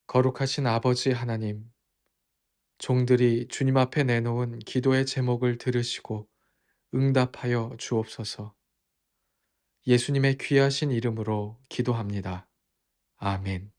거룩하신 아버지 하나님, 종들이 주님 앞에 내놓은 기도의 제목을 들으시고 응답하여 주옵소서. 예수님의 귀하신 이름으로 기도합니다. 아멘.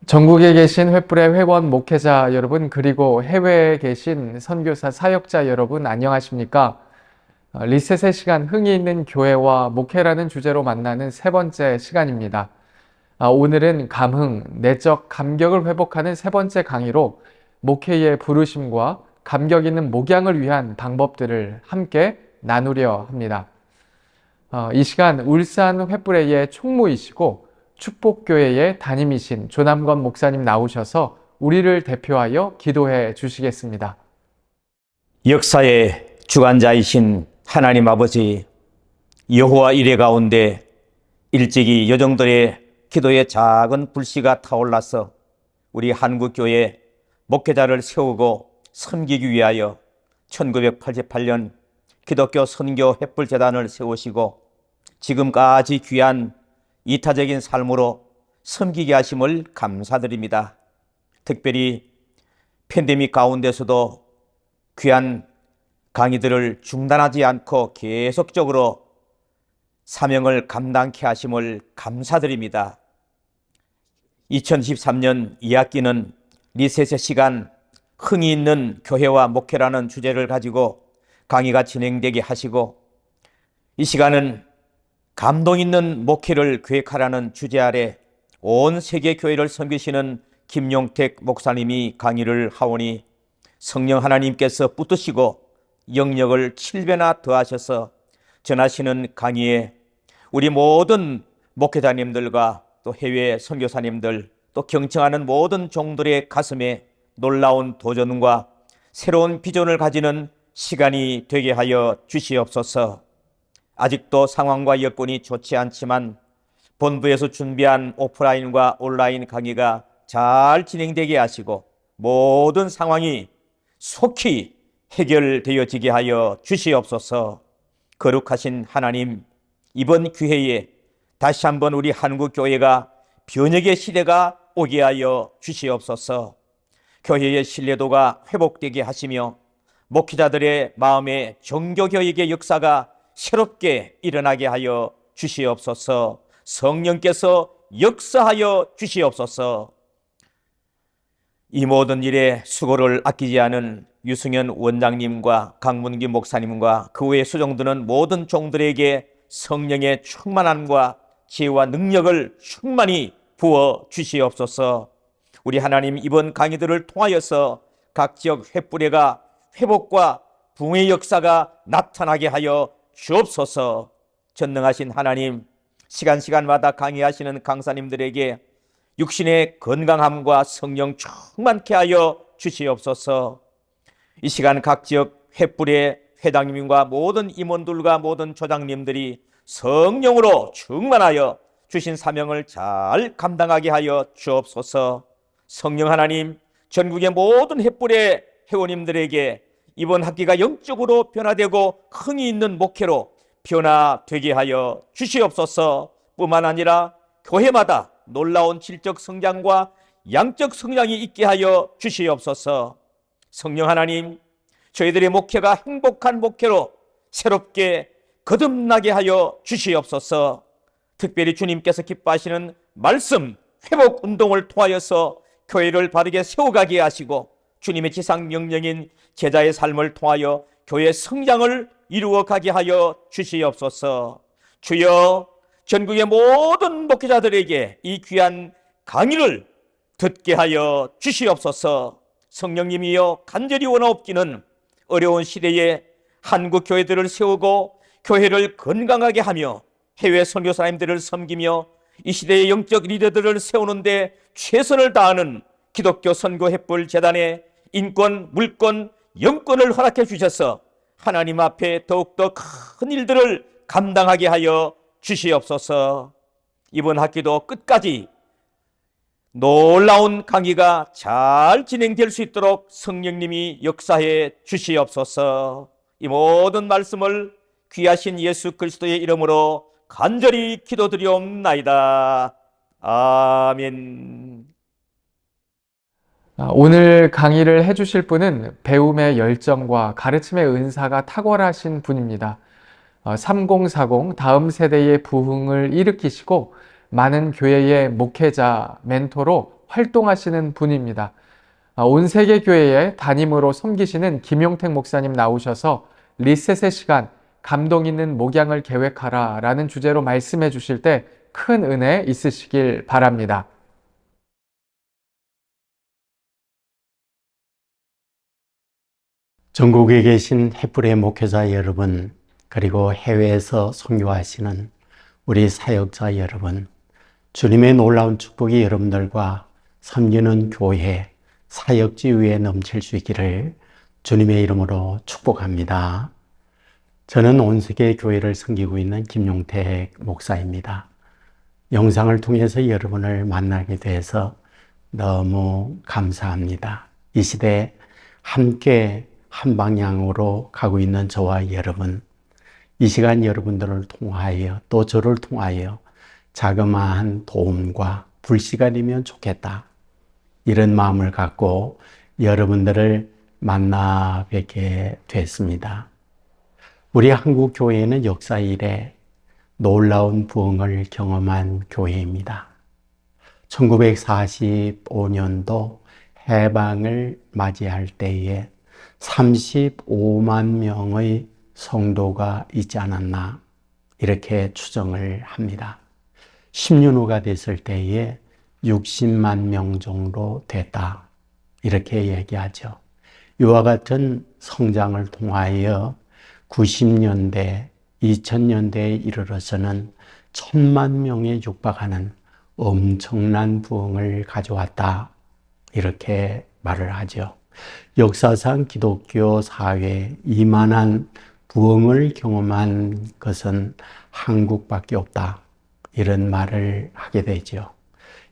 전국에 계신 횃불의 회원 목회자 여러분, 그리고 해외에 계신 선교사 사역자 여러분, 안녕하십니까? 리셋의 시간, 흥이 있는 교회와 목회라는 주제로 만나는 세 번째 시간입니다. 오늘은 감흥, 내적 감격을 회복하는 세 번째 강의로 목회의 부르심과 감격 있는 목양을 위한 방법들을 함께 나누려 합니다. 이 시간 울산 횃불회의 총무이시고 축복교회의 담임이신 조남건 목사님 나오셔서 우리를 대표하여 기도해 주시겠습니다. 역사의 주관자이신 하나님 아버지, 여호와 이레 가운데 일찍이 여종들의 기도에 작은 불씨가 타올라서 우리 한국교회 목회자를 세우고 섬기기 위하여 1988년 기독교 선교 횃불재단을 세우시고 지금까지 귀한 이타적인 삶으로 섬기게 하심을 감사드립니다. 특별히 팬데믹 가운데서도 귀한 강의들을 중단하지 않고 계속적으로 사명을 감당케 하심을 감사드립니다. 2013년 2학기는 리셋의 시간, 흥이 있는 교회와 목회라는 주제를 가지고 강의가 진행되게 하시고, 이 시간은 감동 있는 목회를 계획하라는 주제 아래 온 세계 교회를 섬기시는 김용택 목사님이 강의를 하오니 성령 하나님께서 붙드시고 영역을 7배나 더하셔서 전하시는 강의에 우리 모든 목회자님들과 또 해외 선교사님들, 또 경청하는 모든 종들의 가슴에 놀라운 도전과 새로운 비전을 가지는 시간이 되게 하여 주시옵소서. 아직도 상황과 여건이 좋지 않지만 본부에서 준비한 오프라인과 온라인 강의가 잘 진행되게 하시고 모든 상황이 속히 해결되어지게 하여 주시옵소서. 거룩하신 하나님, 이번 기회에 다시 한번 우리 한국교회가 변혁의 시대가 오게 하여 주시옵소서. 교회의 신뢰도가 회복되게 하시며 목회자들의 마음에 종교교육의 역사가 새롭게 일어나게 하여 주시옵소서. 성령께서 역사하여 주시옵소서. 이 모든 일에 수고를 아끼지 않은 유승현 원장님과 강문기 목사님과 그 외의 수종드는 모든 종들에게 성령의 충만함과 지혜와 능력을 충만히 부어 주시옵소서. 우리 하나님, 이번 강의들을 통하여서 각 지역 횃불회가 회복과 부흥의 역사가 나타나게 하여 주옵소서. 전능하신 하나님, 시간마다 강의하시는 강사님들에게 육신의 건강함과 성령 충만케 하여 주시옵소서. 이 시간 각 지역 횃불의 회장님과 모든 임원들과 모든 조장님들이 성령으로 충만하여 주신 사명을 잘 감당하게 하여 주옵소서. 성령 하나님, 전국의 모든 횃불의 회원님들에게 이번 학기가 영적으로 변화되고 흥이 있는 목회로 변화되게 하여 주시옵소서. 뿐만 아니라 교회마다 놀라운 질적 성장과 양적 성장이 있게 하여 주시옵소서. 성령 하나님, 저희들의 목회가 행복한 목회로 새롭게 거듭나게 하여 주시옵소서. 특별히 주님께서 기뻐하시는 말씀 회복 운동을 통하여서 교회를 바르게 세워가게 하시고 주님의 지상 명령인 제자의 삶을 통하여 교회 성장을 이루어가게 하여 주시옵소서. 주여, 전국의 모든 목회자들에게 이 귀한 강의를 듣게 하여 주시옵소서. 성령님이여, 간절히 원하옵기는 어려운 시대에 한국 교회들을 세우고 교회를 건강하게 하며 해외 선교사님들을 섬기며 이 시대의 영적 리더들을 세우는데 최선을 다하는 기독교 선교 횃불 재단에 인권, 물권, 영권을 허락해 주셔서 하나님 앞에 더욱더 큰 일들을 감당하게 하여 주시옵소서. 이번 학기도 끝까지 놀라운 강의가 잘 진행될 수 있도록 성령님이 역사해 주시옵소서. 이 모든 말씀을 귀하신 예수 그리스도의 이름으로 간절히 기도드리옵나이다. 아멘. 오늘 강의를 해주실 분은 배움의 열정과 가르침의 은사가 탁월하신 분입니다. 3040 다음 세대의 부흥을 일으키시고 많은 교회의 목회자, 멘토로 활동하시는 분입니다. 온 세계 교회의 담임으로 섬기시는 김용택 목사님 나오셔서 리셋의 시간, 감동 있는 목양을 계획하라 라는 주제로 말씀해 주실 때 큰 은혜 있으시길 바랍니다. 전국에 계신 횃불의 목회자 여러분, 그리고 해외에서 선교하시는 우리 사역자 여러분, 주님의 놀라운 축복이 여러분들과 섬기는 교회, 사역지 위에 넘칠 수 있기를 주님의 이름으로 축복합니다. 저는 온 세계 교회를 섬기고 있는 김용택 목사입니다. 영상을 통해서 여러분을 만나게 돼서 너무 감사합니다. 이 시대에 함께 한 방향으로 가고 있는 저와 여러분, 이 시간 여러분들을 통하여 또 저를 통하여 자그마한 도움과 불시간이면 좋겠다, 이런 마음을 갖고 여러분들을 만나 뵙게 됐습니다. 우리 한국 교회는 역사 이래 놀라운 부흥을 경험한 교회입니다. 1945년도 해방을 맞이할 때에 35만 명의 성도가 있지 않았나, 이렇게 추정을 합니다. 10년 후가 됐을 때에 60만 명 정도 됐다, 이렇게 얘기하죠. 이와 같은 성장을 통하여 90년대, 2000년대에 이르러서는 1000만 명에 육박하는 엄청난 부흥을 가져왔다, 이렇게 말을 하죠. 역사상 기독교 사회에 이만한 부흥을 경험한 것은 한국밖에 없다, 이런 말을 하게 되죠.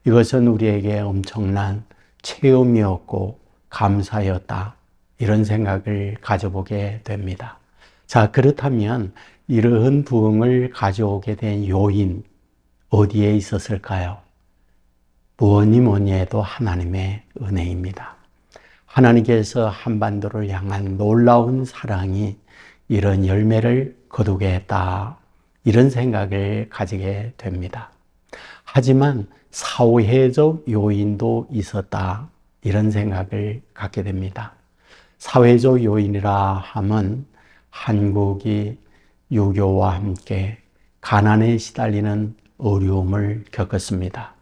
이것은 우리에게 엄청난 체험이었고 감사였다, 이런 생각을 가져보게 됩니다. 자, 그렇다면 이러한 부흥을 가져오게 된 요인, 어디에 있었을까요? 뭐니 해도 하나님의 은혜입니다. 하나님께서 한반도를 향한 놀라운 사랑이 이런 열매를 거두게 했다, 이런 생각을 가지게 됩니다. 하지만 사회적 요인도 있었다, 이런 생각을 갖게 됩니다. 사회적 요인이라 하면 한국이 유교와 함께 가난에 시달리는 어려움을 겪었습니다.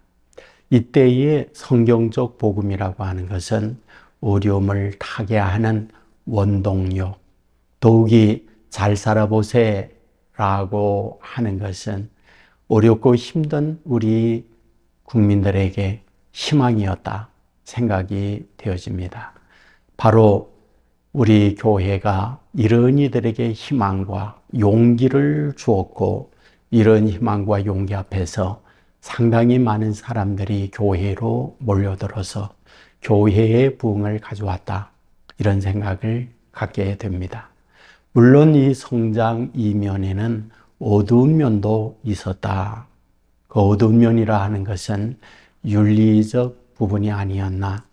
이때의 성경적 복음이라고 하는 것은 어려움을 타개하는 원동력, 더욱이 잘 살아보세 라고 하는 것은 어렵고 힘든 우리 국민들에게 희망이었다 생각이 되어집니다. 바로 우리 교회가 이런 이들에게 희망과 용기를 주었고, 이런 희망과 용기 앞에서 상당히 많은 사람들이 교회로 몰려들어서 교회의 부흥을 가져왔다, 이런 생각을 갖게 됩니다. 물론 이 성장 이면에는 어두운 면도 있었다. 그 어두운 면이라 하는 것은 윤리적 부분이 아니었나,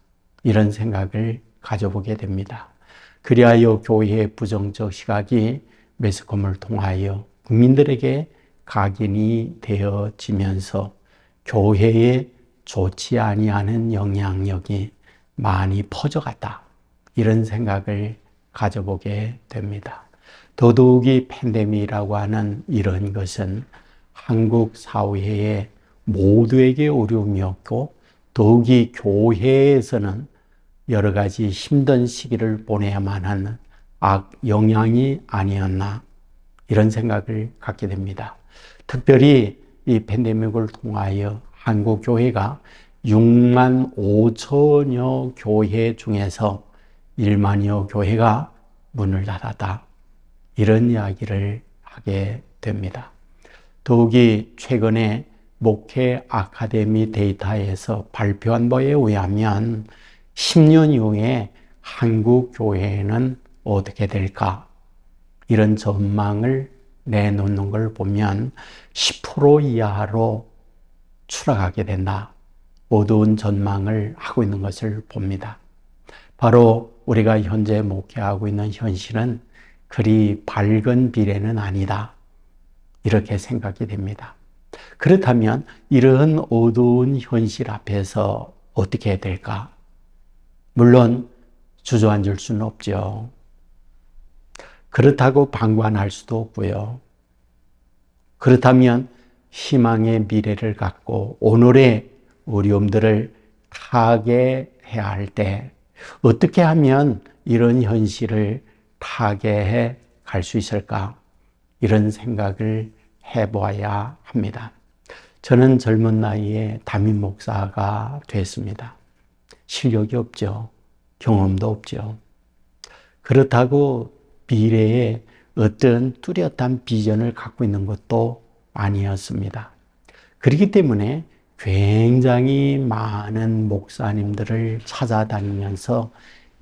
이런 생각을 가져보게 됩니다. 그리하여 교회의 부정적 시각이 매스컴을 통하여 국민들에게 각인이 되어지면서 교회에 좋지 아니하는 영향력이 많이 퍼져갔다, 이런 생각을 가져보게 됩니다. 더더욱이 팬데믹이라고 하는 이런 것은 한국 사회의 모두에게 어려움이었고, 더욱이 교회에서는 여러 가지 힘든 시기를 보내야만 하는 악영향이 아니었나, 이런 생각을 갖게 됩니다. 특별히 이 팬데믹을 통하여 한국 교회가 6만 5천여 교회 중에서 1만여 교회가 문을 닫았다. 이런 이야기를 하게 됩니다. 더욱이 최근에 목회 아카데미 데이터에서 발표한 바에 의하면 10년 이후에 한국 교회는 어떻게 될까? 이런 전망을 내놓는 걸 보면 10% 이하로 추락하게 된다. 어두운 전망을 하고 있는 것을 봅니다. 바로 우리가 현재 목회하고 있는 현실은 그리 밝은 미래는 아니다. 이렇게 생각이 됩니다. 그렇다면 이러한 어두운 현실 앞에서 어떻게 해야 될까? 물론 주저앉을 수는 없죠. 그렇다고 방관할 수도 없고요. 그렇다면 희망의 미래를 갖고 오늘의 어려움들을 타개해야 할 때 어떻게 하면 이런 현실을 타개해 갈 수 있을까? 이런 생각을 해보아야 합니다. 저는 젊은 나이에 담임 목사가 됐습니다. 실력이 없죠. 경험도 없죠. 그렇다고 미래에 어떤 뚜렷한 비전을 갖고 있는 것도 아니었습니다. 그렇기 때문에 굉장히 많은 목사님들을 찾아다니면서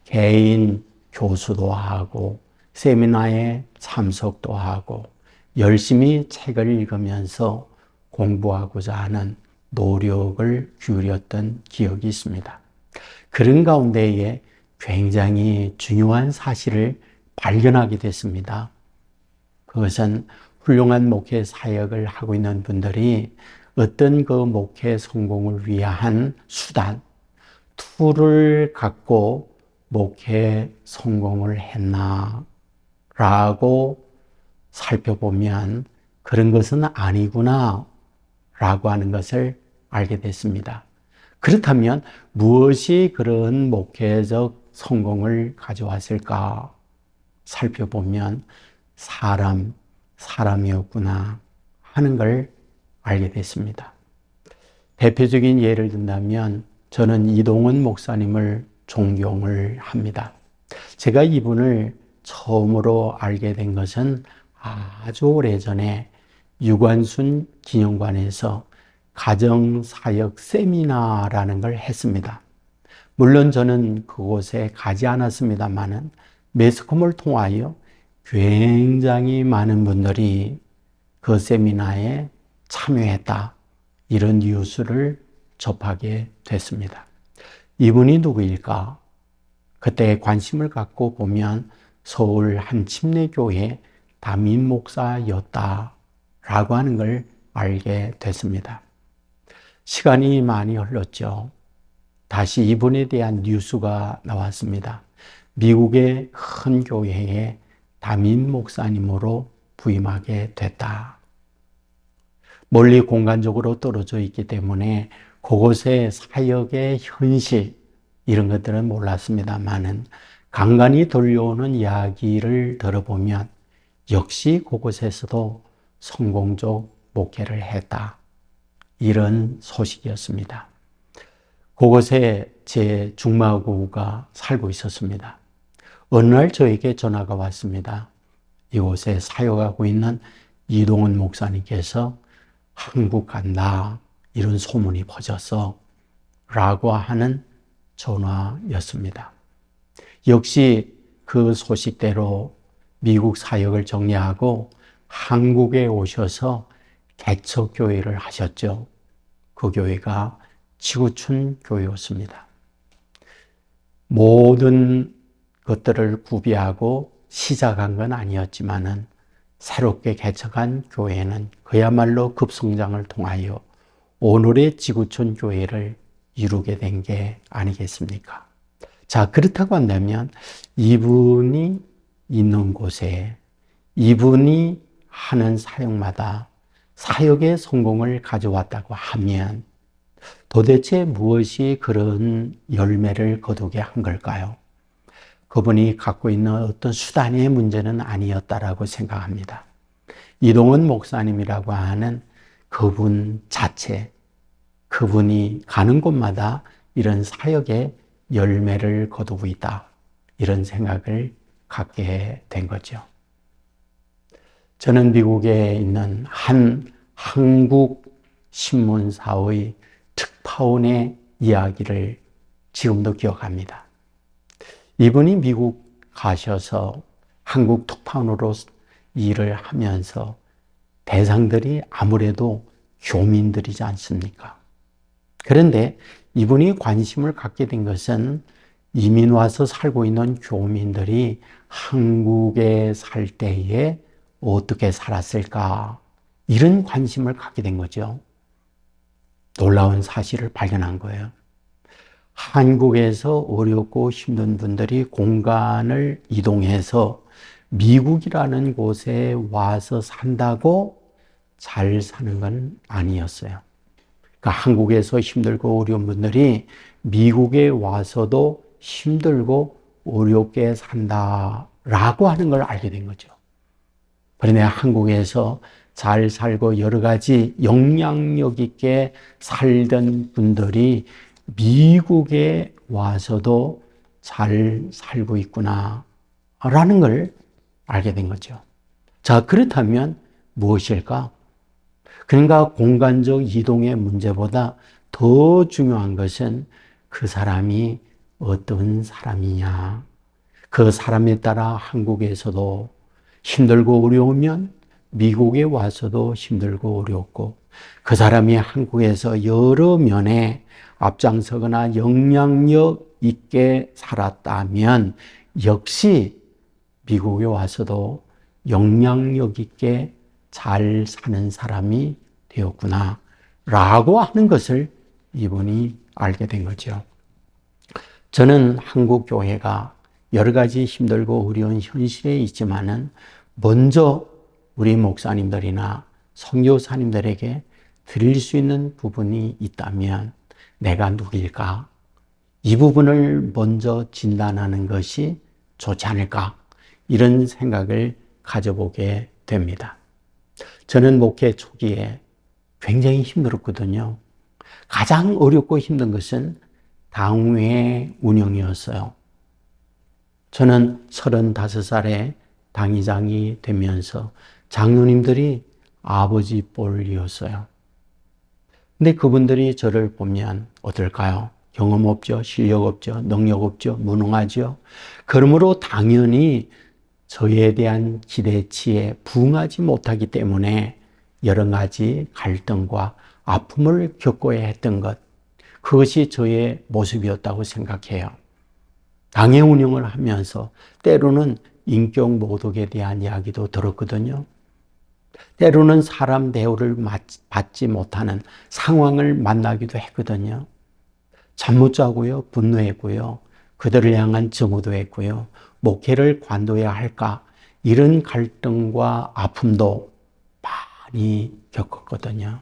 개인 교수도 하고 세미나에 참석도 하고 열심히 책을 읽으면서 공부하고자 하는 노력을 기울였던 기억이 있습니다. 그런 가운데에 굉장히 중요한 사실을 발견하게 됐습니다. 그것은 훌륭한 목회 사역을 하고 있는 분들이 어떤 그 목회 성공을 위한 수단, 툴을 갖고 목회 성공을 했나 라고 살펴보면 그런 것은 아니구나 라고 하는 것을 알게 됐습니다. 그렇다면 무엇이 그런 목회적 성공을 가져왔을까 살펴보면 사람이었구나 하는 걸 알게 됐습니다. 대표적인 예를 든다면 저는 이동훈 목사님을 존경을 합니다. 제가 이분을 처음으로 알게 된 것은 아주 오래전에 유관순 기념관에서 가정사역 세미나라는 걸 했습니다. 물론 저는 그곳에 가지 않았습니다만은 매스컴을 통하여 굉장히 많은 분들이 그 세미나에 참여했다. 이런 뉴스를 접하게 됐습니다. 이분이 누구일까? 그때 관심을 갖고 보면 서울 한 침례교회 담임 목사였다라고 하는 걸 알게 됐습니다. 시간이 많이 흘렀죠. 다시 이분에 대한 뉴스가 나왔습니다. 미국의 큰 교회에 담임 목사님으로 부임하게 됐다. 멀리 공간적으로 떨어져 있기 때문에 그곳의 사역의 현실 이런 것들은 몰랐습니다만은 간간히 들려오는 이야기를 들어보면 역시 그곳에서도 성공적 목회를 했다. 이런 소식이었습니다. 그곳에 제 중마고가 살고 있었습니다. 어느 날 저에게 전화가 왔습니다. 이곳에 사역하고 있는 이동훈 목사님께서 한국 간다. 이런 소문이 퍼졌어. 라고 하는 전화였습니다. 역시 그 소식대로 미국 사역을 정리하고 한국에 오셔서 개척교회를 하셨죠. 그 교회가 지구촌 교회였습니다. 모든 것들을 구비하고 시작한 건 아니었지만은 새롭게 개척한 교회는 그야말로 급성장을 통하여 오늘의 지구촌 교회를 이루게 된 게 아니겠습니까? 자, 그렇다고 한다면 이분이 있는 곳에 이분이 하는 사역마다 사역의 성공을 가져왔다고 하면 도대체 무엇이 그런 열매를 거두게 한 걸까요? 그분이 갖고 있는 어떤 수단의 문제는 아니었다라고 생각합니다. 이동훈 목사님이라고 하는 그분 자체, 그분이 가는 곳마다 이런 사역의 열매를 거두고 있다. 이런 생각을 갖게 된 거죠. 저는 미국에 있는 한 한국 신문사의 특파원의 이야기를 지금도 기억합니다. 이분이 미국 가셔서 한국 특파원으로 일을 하면서 대상들이 아무래도 교민들이지 않습니까? 그런데 이분이 관심을 갖게 된 것은 이민 와서 살고 있는 교민들이 한국에 살 때에 어떻게 살았을까? 이런 관심을 갖게 된 거죠. 놀라운 사실을 발견한 거예요. 한국에서 어렵고 힘든 분들이 공간을 이동해서 미국이라는 곳에 와서 산다고 잘 사는 건 아니었어요. 그러니까 한국에서 힘들고 어려운 분들이 미국에 와서도 힘들고 어렵게 산다라고 하는 걸 알게 된 거죠. 그런데 한국에서 잘 살고 여러 가지 영향력 있게 살던 분들이 미국에 와서도 잘 살고 있구나 라는 걸 알게 된 거죠. 자, 그렇다면 무엇일까? 그러니까 공간적 이동의 문제보다 더 중요한 것은 그 사람이 어떤 사람이냐. 그 사람에 따라 한국에서도 힘들고 어려우면 미국에 와서도 힘들고 어렵고, 그 사람이 한국에서 여러 면에 앞장서거나 영향력 있게 살았다면 역시 미국에 와서도 영향력 있게 잘 사는 사람이 되었구나 라고 하는 것을 이분이 알게 된 거죠. 저는 한국 교회가 여러 가지 힘들고 어려운 현실에 있지만은 먼저 우리 목사님들이나 선교사님들에게 드릴 수 있는 부분이 있다면 내가 누구일까? 이 부분을 먼저 진단하는 것이 좋지 않을까? 이런 생각을 가져보게 됩니다. 저는 목회 초기에 굉장히 힘들었거든요. 가장 어렵고 힘든 것은 당회 운영이었어요. 저는 35살에 당의장이 되면서 장로님들이 아버지 뻘이었어요. 근데 그분들이 저를 보면 어떨까요? 경험 없죠, 실력 없죠, 능력 없죠, 무능하죠. 그러므로 당연히 저에 대한 기대치에 부응하지 못하기 때문에 여러 가지 갈등과 아픔을 겪어야 했던 것, 그것이 저의 모습이었다고 생각해요. 당회 운영을 하면서 때로는 인격 모독에 대한 이야기도 들었거든요. 때로는 사람 대우를 받지 못하는 상황을 만나기도 했거든요. 잠 못 자고요, 분노했고요, 그들을 향한 증오도 했고요, 목회를 관둬야 할까, 이런 갈등과 아픔도 많이 겪었거든요.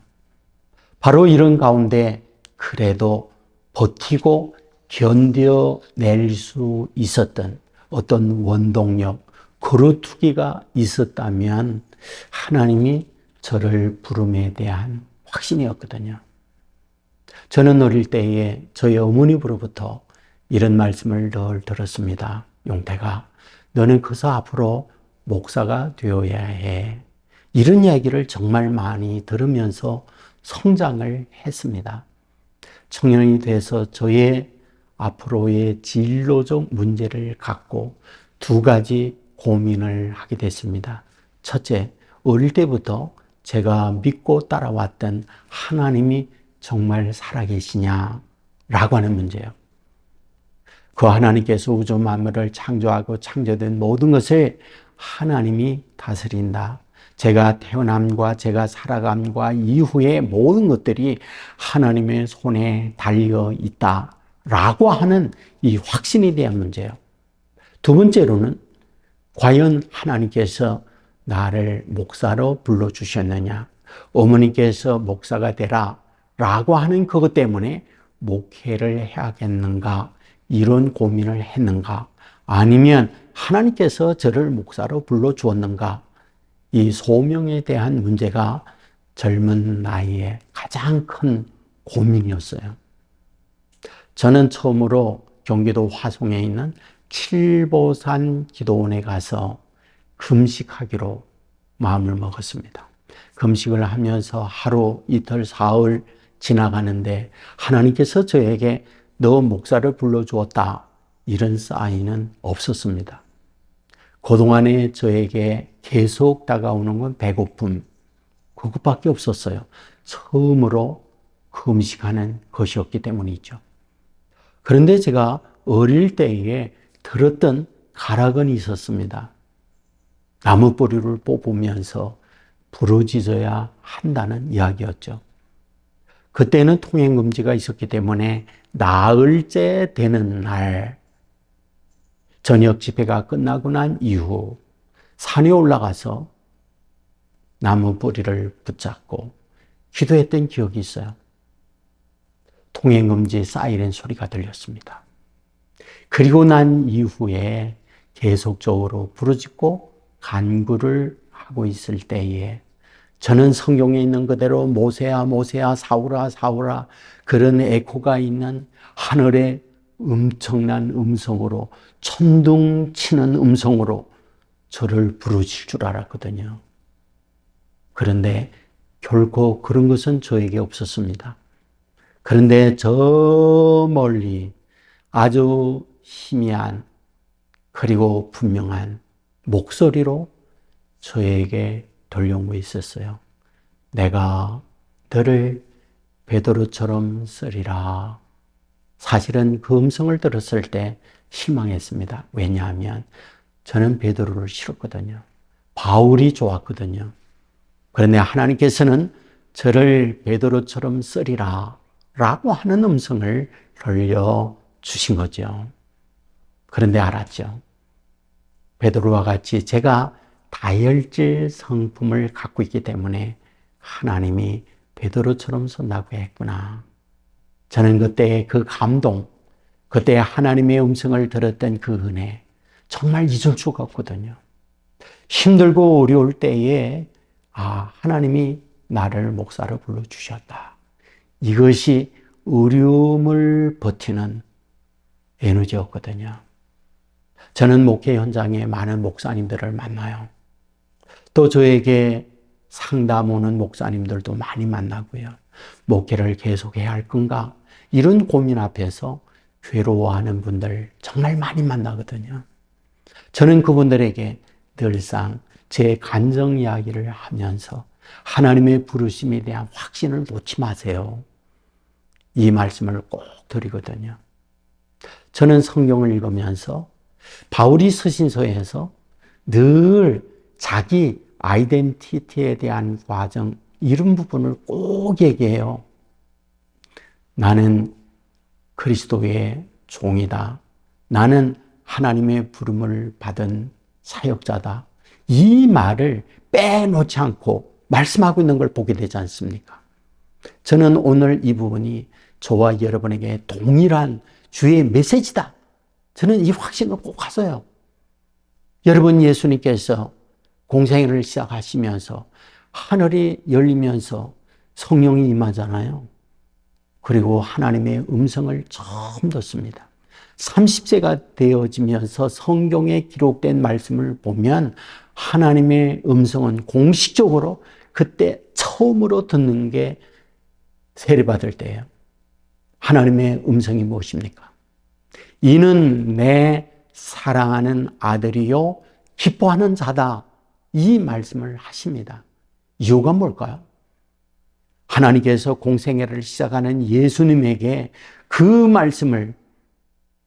바로 이런 가운데 그래도 버티고 견뎌낼 수 있었던 어떤 원동력, 거루투기가 있었다면 하나님이 저를 부름에 대한 확신이었거든요. 저는 어릴 때에 저희 어머니로부터 이런 말씀을 늘 들었습니다. 용태가, 너는 커서 앞으로 목사가 되어야 해. 이런 이야기를 정말 많이 들으면서 성장을 했습니다. 청년이 돼서 저의 앞으로의 진로적 문제를 갖고 두 가지 고민을 하게 됐습니다. 첫째, 어릴 때부터 제가 믿고 따라왔던 하나님이 정말 살아계시냐라고 하는 문제예요. 그 하나님께서 우주 만물을 창조하고 창조된 모든 것을 하나님이 다스린다. 제가 태어남과 제가 살아감과 이후의 모든 것들이 하나님의 손에 달려 있다라고 하는 이 확신에 대한 문제예요. 두 번째로는 과연 하나님께서 나를 목사로 불러주셨느냐, 어머니께서 목사가 되라 라고 하는 그것 때문에 목회를 해야겠는가, 이런 고민을 했는가, 아니면 하나님께서 저를 목사로 불러주었는가, 이 소명에 대한 문제가 젊은 나이에 가장 큰 고민이었어요. 저는 처음으로 경기도 화성에 있는 칠보산 기도원에 가서 금식하기로 마음을 먹었습니다. 금식을 하면서 하루, 이틀, 사흘 지나가는데 하나님께서 저에게 너 목사를 불러주었다, 이런 사인은 없었습니다. 그동안에 저에게 계속 다가오는 건 배고픔, 그것밖에 없었어요. 처음으로 금식하는 것이었기 때문이죠. 그런데 제가 어릴 때에 들었던 가락은 있었습니다. 나무 뿌리를 뽑으면서 부러지져야 한다는 이야기였죠. 그때는 통행금지가 있었기 때문에 나흘째 되는 날, 저녁 집회가 끝나고 난 이후 산에 올라가서 나무 뿌리를 붙잡고 기도했던 기억이 있어요. 통행금지 사이렌 소리가 들렸습니다. 그리고 난 이후에 계속적으로 부르짖고 간구를 하고 있을 때에 저는 성경에 있는 그대로 모세야 모세야 사울아 사울아, 그런 에코가 있는 하늘의 엄청난 음성으로, 천둥 치는 음성으로 저를 부르실 줄 알았거든요. 그런데 결코 그런 것은 저에게 없었습니다. 그런데 저 멀리 아주 희미한 그리고 분명한 목소리로 저에게 들려오고 있었어요. 내가 너를 베드로처럼 쓰리라. 사실은 그 음성을 들었을 때 실망했습니다. 왜냐하면 저는 베드로를 싫었거든요. 바울이 좋았거든요. 그런데 하나님께서는 저를 베드로처럼 쓰리라 라고 하는 음성을 들려주신 거죠. 그런데 알았죠. 베드로와 같이 제가 다혈질 성품을 갖고 있기 때문에 하나님이 베드로처럼 쓴다고 했구나. 저는 그때의 그 감동, 그때 하나님의 음성을 들었던 그 은혜, 정말 잊을 수가 없거든요. 힘들고 어려울 때에 하나님이 나를 목사로 불러주셨다. 이것이 어려움을 버티는 에너지였거든요. 저는 목회 현장에 많은 목사님들을 만나요. 또 저에게 상담 오는 목사님들도 많이 만나고요. 목회를 계속해야 할 건가? 이런 고민 앞에서 괴로워하는 분들 정말 많이 만나거든요. 저는 그분들에게 늘상 제 간증 이야기를 하면서 하나님의 부르심에 대한 확신을 놓지 마세요. 이 말씀을 꼭 드리거든요. 저는 성경을 읽으면서 바울이 서신서에서 늘 자기 아이덴티티에 대한 과정, 이런 부분을 꼭 얘기해요. 나는 그리스도의 종이다. 나는 하나님의 부름을 받은 사역자다. 이 말을 빼놓지 않고 말씀하고 있는 걸 보게 되지 않습니까? 저는 오늘 이 부분이 저와 여러분에게 동일한 주의 메시지다. 저는 이 확신을 꼭 가져요. 여러분, 예수님께서 공생애를 시작하시면서 하늘이 열리면서 성령이 임하잖아요. 그리고 하나님의 음성을 처음 듣습니다. 30세가 되어지면서 성경에 기록된 말씀을 보면 하나님의 음성은 공식적으로 그때 처음으로 듣는 게 세례받을 때예요. 하나님의 음성이 무엇입니까? 이는 내 사랑하는 아들이요 기뻐하는 자다. 이 말씀을 하십니다. 이유가 뭘까요? 하나님께서 공생애를 시작하는 예수님에게 그 말씀을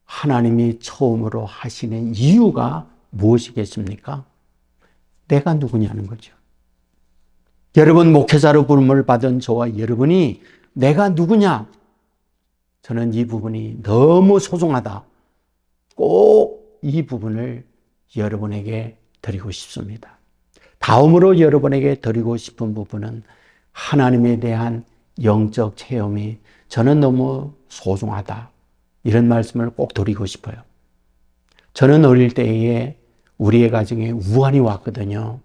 하나님이 처음으로 하시는 이유가 무엇이겠습니까? 내가 누구냐는 거죠. 여러분, 목회자로 부름을 받은 저와 여러분이 내가 누구냐? 저는 이 부분이 너무 소중하다. 꼭 이 부분을 여러분에게 드리고 싶습니다. 다음으로 여러분에게 드리고 싶은 부분은 하나님에 대한 영적 체험이 저는 너무 소중하다. 이런 말씀을 꼭 드리고 싶어요. 저는 어릴 때에 우리의 가정에 우환이 왔거든요.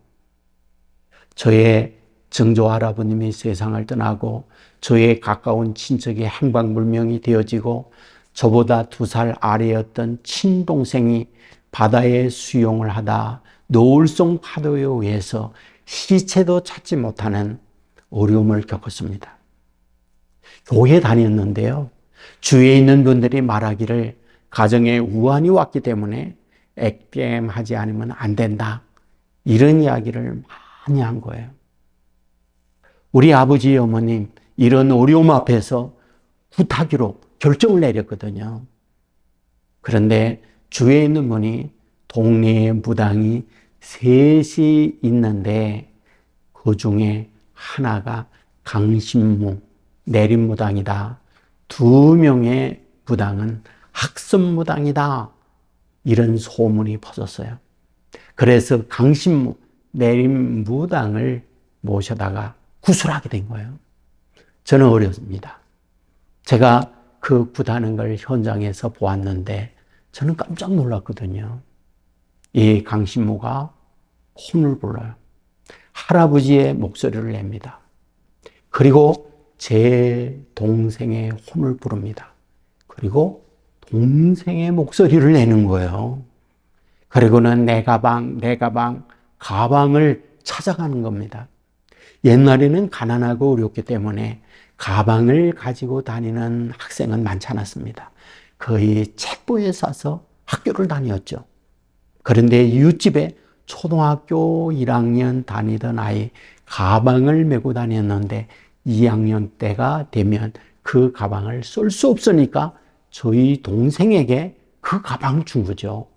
저의 증조 할아버님이 세상을 떠나고 저의 가까운 친척이 행방불명이 되어지고 저보다 2살 아래였던 친동생이 바다에 수영을 하다 노을송 파도에 의해서 시체도 찾지 못하는 어려움을 겪었습니다. 교회 다녔는데요. 주위에 있는 분들이 말하기를 가정에 우환이 왔기 때문에 액땜하지 않으면 안 된다. 이런 이야기를 많이 한 거예요. 우리 아버지 어머님 이런 어려움 앞에서 굿하기로 결정을 내렸거든요. 그런데 주위에 있는 분이 동네에 무당이 3이 있는데 그 중에 하나가 강신무 내림무당이다. 2명의 무당은 학습무당이다. 이런 소문이 퍼졌어요. 그래서 강신무 내림무당을 모셔다가 구술하게 된 거예요. 저는 어렸습니다. 제가 그 굿하는 걸 현장에서 보았는데 저는 깜짝 놀랐거든요. 이 강신무가 혼을 불러요. 할아버지의 목소리를 냅니다. 그리고 제 동생의 혼을 부릅니다. 그리고 동생의 목소리를 내는 거예요. 그리고는 내 가방, 가방을 찾아가는 겁니다. 옛날에는 가난하고 어렵기 때문에 가방을 가지고 다니는 학생은 많지 않았습니다. 거의 책보에 싸서 학교를 다녔죠. 그런데 이웃집에 초등학교 1학년 다니던 아이 가방을 메고 다녔는데 2학년 때가 되면 그 가방을 쓸 수 없으니까 저희 동생에게 그 가방을 준 거죠.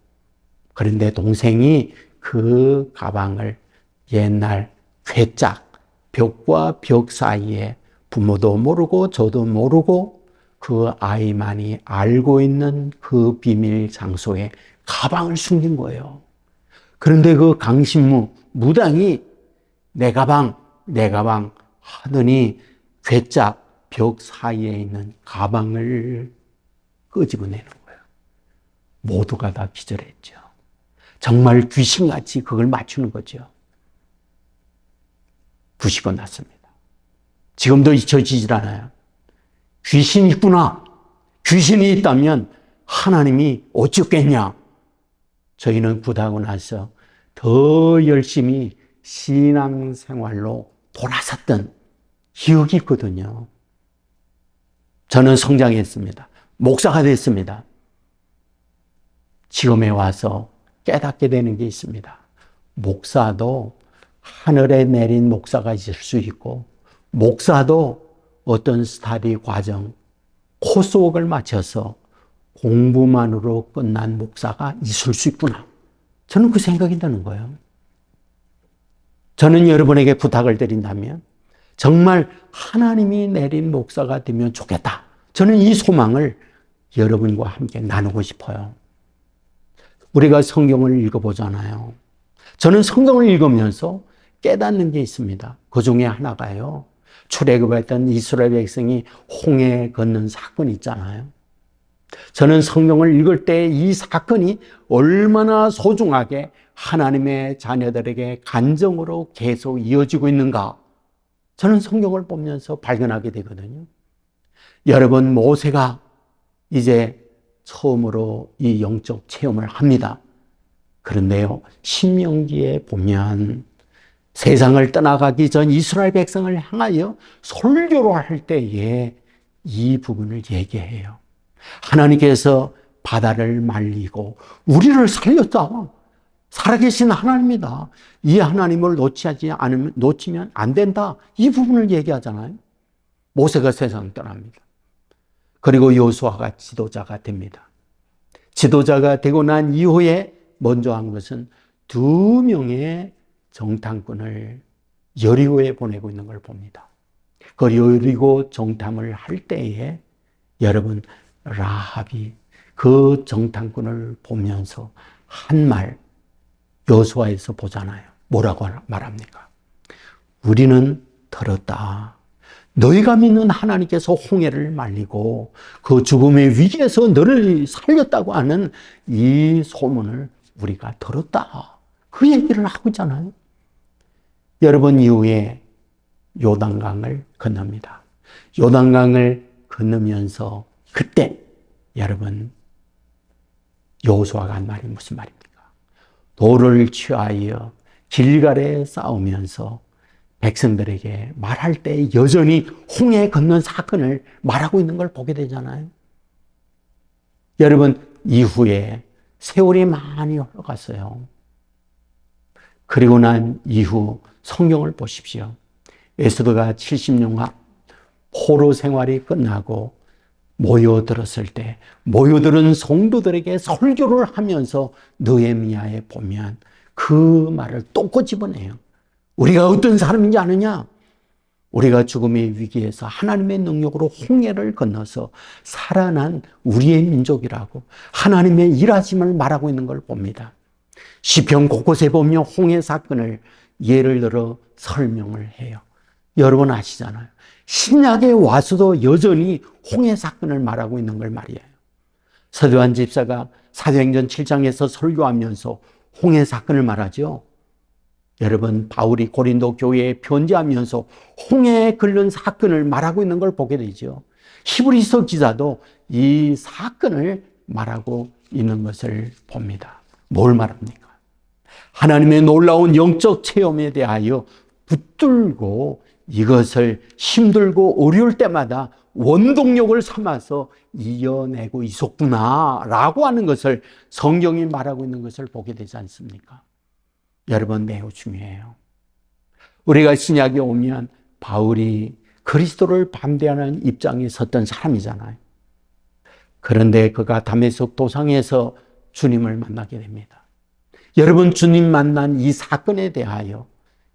그런데 동생이 그 가방을 옛날 괴짝, 벽과 벽 사이에 부모도 모르고 저도 모르고 그 아이만이 알고 있는 그 비밀 장소에 가방을 숨긴 거예요. 그런데 그 강신무 무당이 내 가방 하더니 괴짝 벽 사이에 있는 가방을 끄집어내는 거예요. 모두가 다 기절했죠. 정말 귀신같이 그걸 맞추는 거죠. 부시고 났습니다. 지금도 잊혀지질 않아요. 귀신이 있구나. 귀신이 있다면 하나님이 어쩌겠냐. 저희는 굿하고 나서 더 열심히 신앙생활로 돌아섰던 기억이 있거든요. 저는 성장했습니다. 목사가 됐습니다. 지금에 와서 깨닫게 되는 게 있습니다. 목사도 하늘에 내린 목사가 있을 수 있고 목사도 어떤 스터디 과정, 코스웍을 마쳐서 공부만으로 끝난 목사가 있을 수 있구나. 저는 그 생각이 드는 거예요. 저는 여러분에게 부탁을 드린다면 정말 하나님이 내린 목사가 되면 좋겠다. 저는 이 소망을 여러분과 함께 나누고 싶어요. 우리가 성경을 읽어보잖아요. 저는 성경을 읽으면서 깨닫는 게 있습니다. 그 중에 하나가요. 출애굽했던 이스라엘 백성이 홍해 걷는 사건이 있잖아요. 저는 성경을 읽을 때 이 사건이 얼마나 소중하게 하나님의 자녀들에게 간증으로 계속 이어지고 있는가. 저는 성경을 보면서 발견하게 되거든요. 여러분, 모세가 이제 처음으로 이 영적 체험을 합니다. 그런데요, 신명기에 보면 세상을 떠나가기 전 이스라엘 백성을 향하여 설교를 할 때에 이 부분을 얘기해요. 하나님께서 바다를 말리고 우리를 살렸다. 살아계신 하나님이다. 이 하나님을 놓치면 안 된다. 이 부분을 얘기하잖아요. 모세가 세상을 떠납니다. 그리고 여호수아가 지도자가 됩니다. 지도자가 되고 난 이후에 먼저 한 것은 2명의 정탐꾼을 여리고에 보내고 있는 걸 봅니다. 그 여리고 정탐을 할 때에 여러분, 라합이 그 정탐꾼을 보면서 한 말 여호수아에서 보잖아요. 뭐라고 말합니까? 우리는 들었다. 너희가 믿는 하나님께서 홍해를 말리고 그 죽음의 위기에서 너를 살렸다고 하는 이 소문을 우리가 들었다. 그 얘기를 하고 있잖아요. 여러분, 이후에 요단강을 건넙니다. 요단강을 건너면서 그때 여러분 여호수아가 한 말이 무슨 말입니까? 돌을 취하여 길갈에 싸우면서 백성들에게 말할 때 여전히 홍해 건넌 사건을 말하고 있는 걸 보게 되잖아요. 여러분 이후에 세월이 많이 흘러갔어요. 그리고 난 이후 성경을 보십시오. 에스더가 70년간 포로 생활이 끝나고 모여들었을 때 모여들은 성도들에게 설교를 하면서 느헤미야에 보면 그 말을 또 꼬집어내요. 우리가 어떤 사람인지 아느냐? 우리가 죽음의 위기에서 하나님의 능력으로 홍해를 건너서 살아난 우리의 민족이라고 하나님의 일하심을 말하고 있는 걸 봅니다. 시편 곳곳에 보면 홍해 사건을 예를 들어 설명을 해요. 여러분 아시잖아요. 신약에 와서도 여전히 홍해 사건을 말하고 있는 걸 말이에요. 서두환 집사가 사도행전 7장에서 설교하면서 홍해 사건을 말하죠. 여러분 바울이 고린도 교회에 편지하면서 홍해에 끓는 사건을 말하고 있는 걸 보게 되죠. 히브리서 기자도 이 사건을 말하고 있는 것을 봅니다. 뭘 말합니까? 하나님의 놀라운 영적 체험에 대하여 붙들고 이것을 힘들고 어려울 때마다 원동력을 삼아서 이겨내고 있었구나 라고 하는 것을 성경이 말하고 있는 것을 보게 되지 않습니까? 여러분 매우 중요해요. 우리가 신약에 오면 바울이 그리스도를 반대하는 입장에 섰던 사람이잖아요. 그런데 그가 다메섹 도상에서 주님을 만나게 됩니다. 여러분 주님 만난 이 사건에 대하여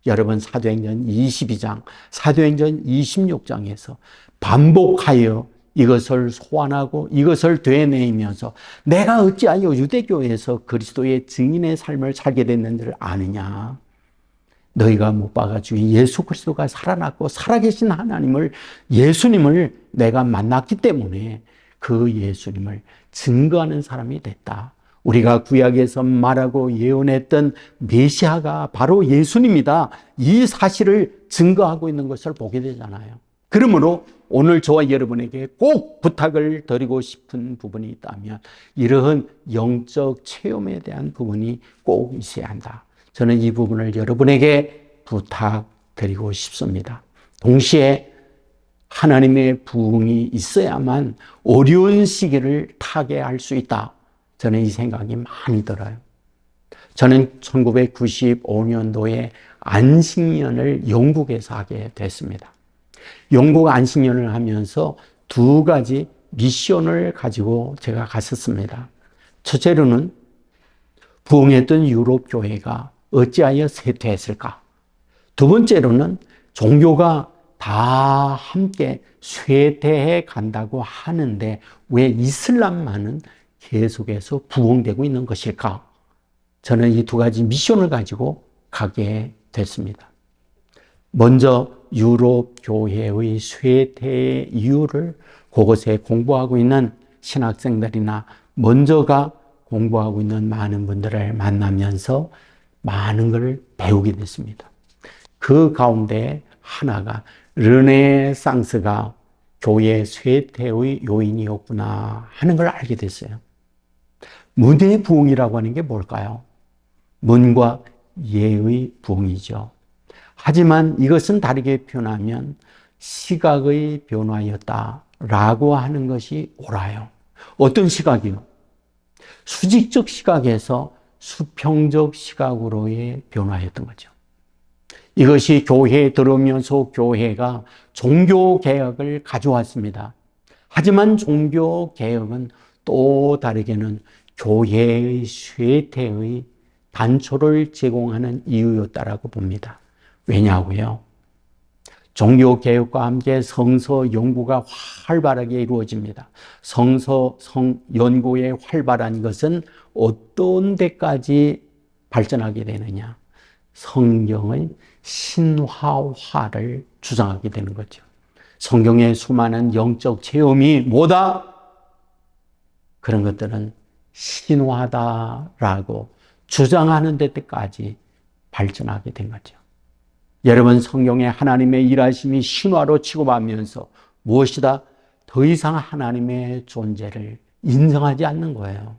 여러분 사도행전 22장, 사도행전 26장에서 반복하여 이것을 소환하고 이것을 되뇌이면서 내가 어찌하여 유대교에서 그리스도의 증인의 삶을 살게 됐는지를 아느냐? 너희가 못 봐가지고 예수 그리스도가 살아났고 살아계신 하나님을 예수님을 내가 만났기 때문에 그 예수님을 증거하는 사람이 됐다. 우리가 구약에서 말하고 예언했던 메시아가 바로 예수님이다. 이 사실을 증거하고 있는 것을 보게 되잖아요. 그러므로 오늘 저와 여러분에게 꼭 부탁을 드리고 싶은 부분이 있다면 이러한 영적 체험에 대한 부분이 꼭 있어야 한다. 저는 이 부분을 여러분에게 부탁드리고 싶습니다. 동시에 하나님의 부흥이 있어야만 어려운 시기를 타개할 수 있다. 저는 이 생각이 많이 들어요. 저는 1995년도에 안식년을 영국에서 하게 됐습니다. 영국 안식년을 하면서 두 가지 미션을 가지고 제가 갔었습니다. 첫째로는 부흥했던 유럽 교회가 어찌하여 쇠퇴했을까? 두 번째로는 종교가 다 함께 쇠퇴해 간다고 하는데 왜 이슬람만은 계속해서 부흥되고 있는 것일까? 저는 이 두 가지 미션을 가지고 가게 됐습니다. 먼저 유럽 교회의 쇠퇴의 이유를 그곳에 공부하고 있는 신학생들이나 먼저가 공부하고 있는 많은 분들을 만나면서 많은 걸 배우게 됐습니다. 그 가운데 하나가 르네상스가 교회 쇠퇴의 요인이었구나 하는 걸 알게 됐어요. 문의 부흥이라고 하는 게 뭘까요? 문과 예의 부흥이죠. 하지만 이것은 다르게 표현하면 시각의 변화였다라고 하는 것이 옳아요. 어떤 시각이요? 수직적 시각에서 수평적 시각으로의 변화였던 거죠. 이것이 교회에 들어오면서 교회가 종교개혁을 가져왔습니다. 하지만 종교개혁은 또 다르게는 교회의 쇠퇴의 단초를 제공하는 이유였다라고 봅니다. 왜냐고요? 종교개혁과 함께 성서 연구가 활발하게 이루어집니다. 성서 연구의 활발한 것은 어떤 데까지 발전하게 되느냐? 성경의 신화화를 주장하게 되는 거죠. 성경의 수많은 영적 체험이 뭐다? 그런 것들은 신화다라고 주장하는 데까지 발전하게 된 거죠. 여러분, 성경에 하나님의 일하심이 신화로 취급하면서 무엇이다? 더 이상 하나님의 존재를 인정하지 않는 거예요.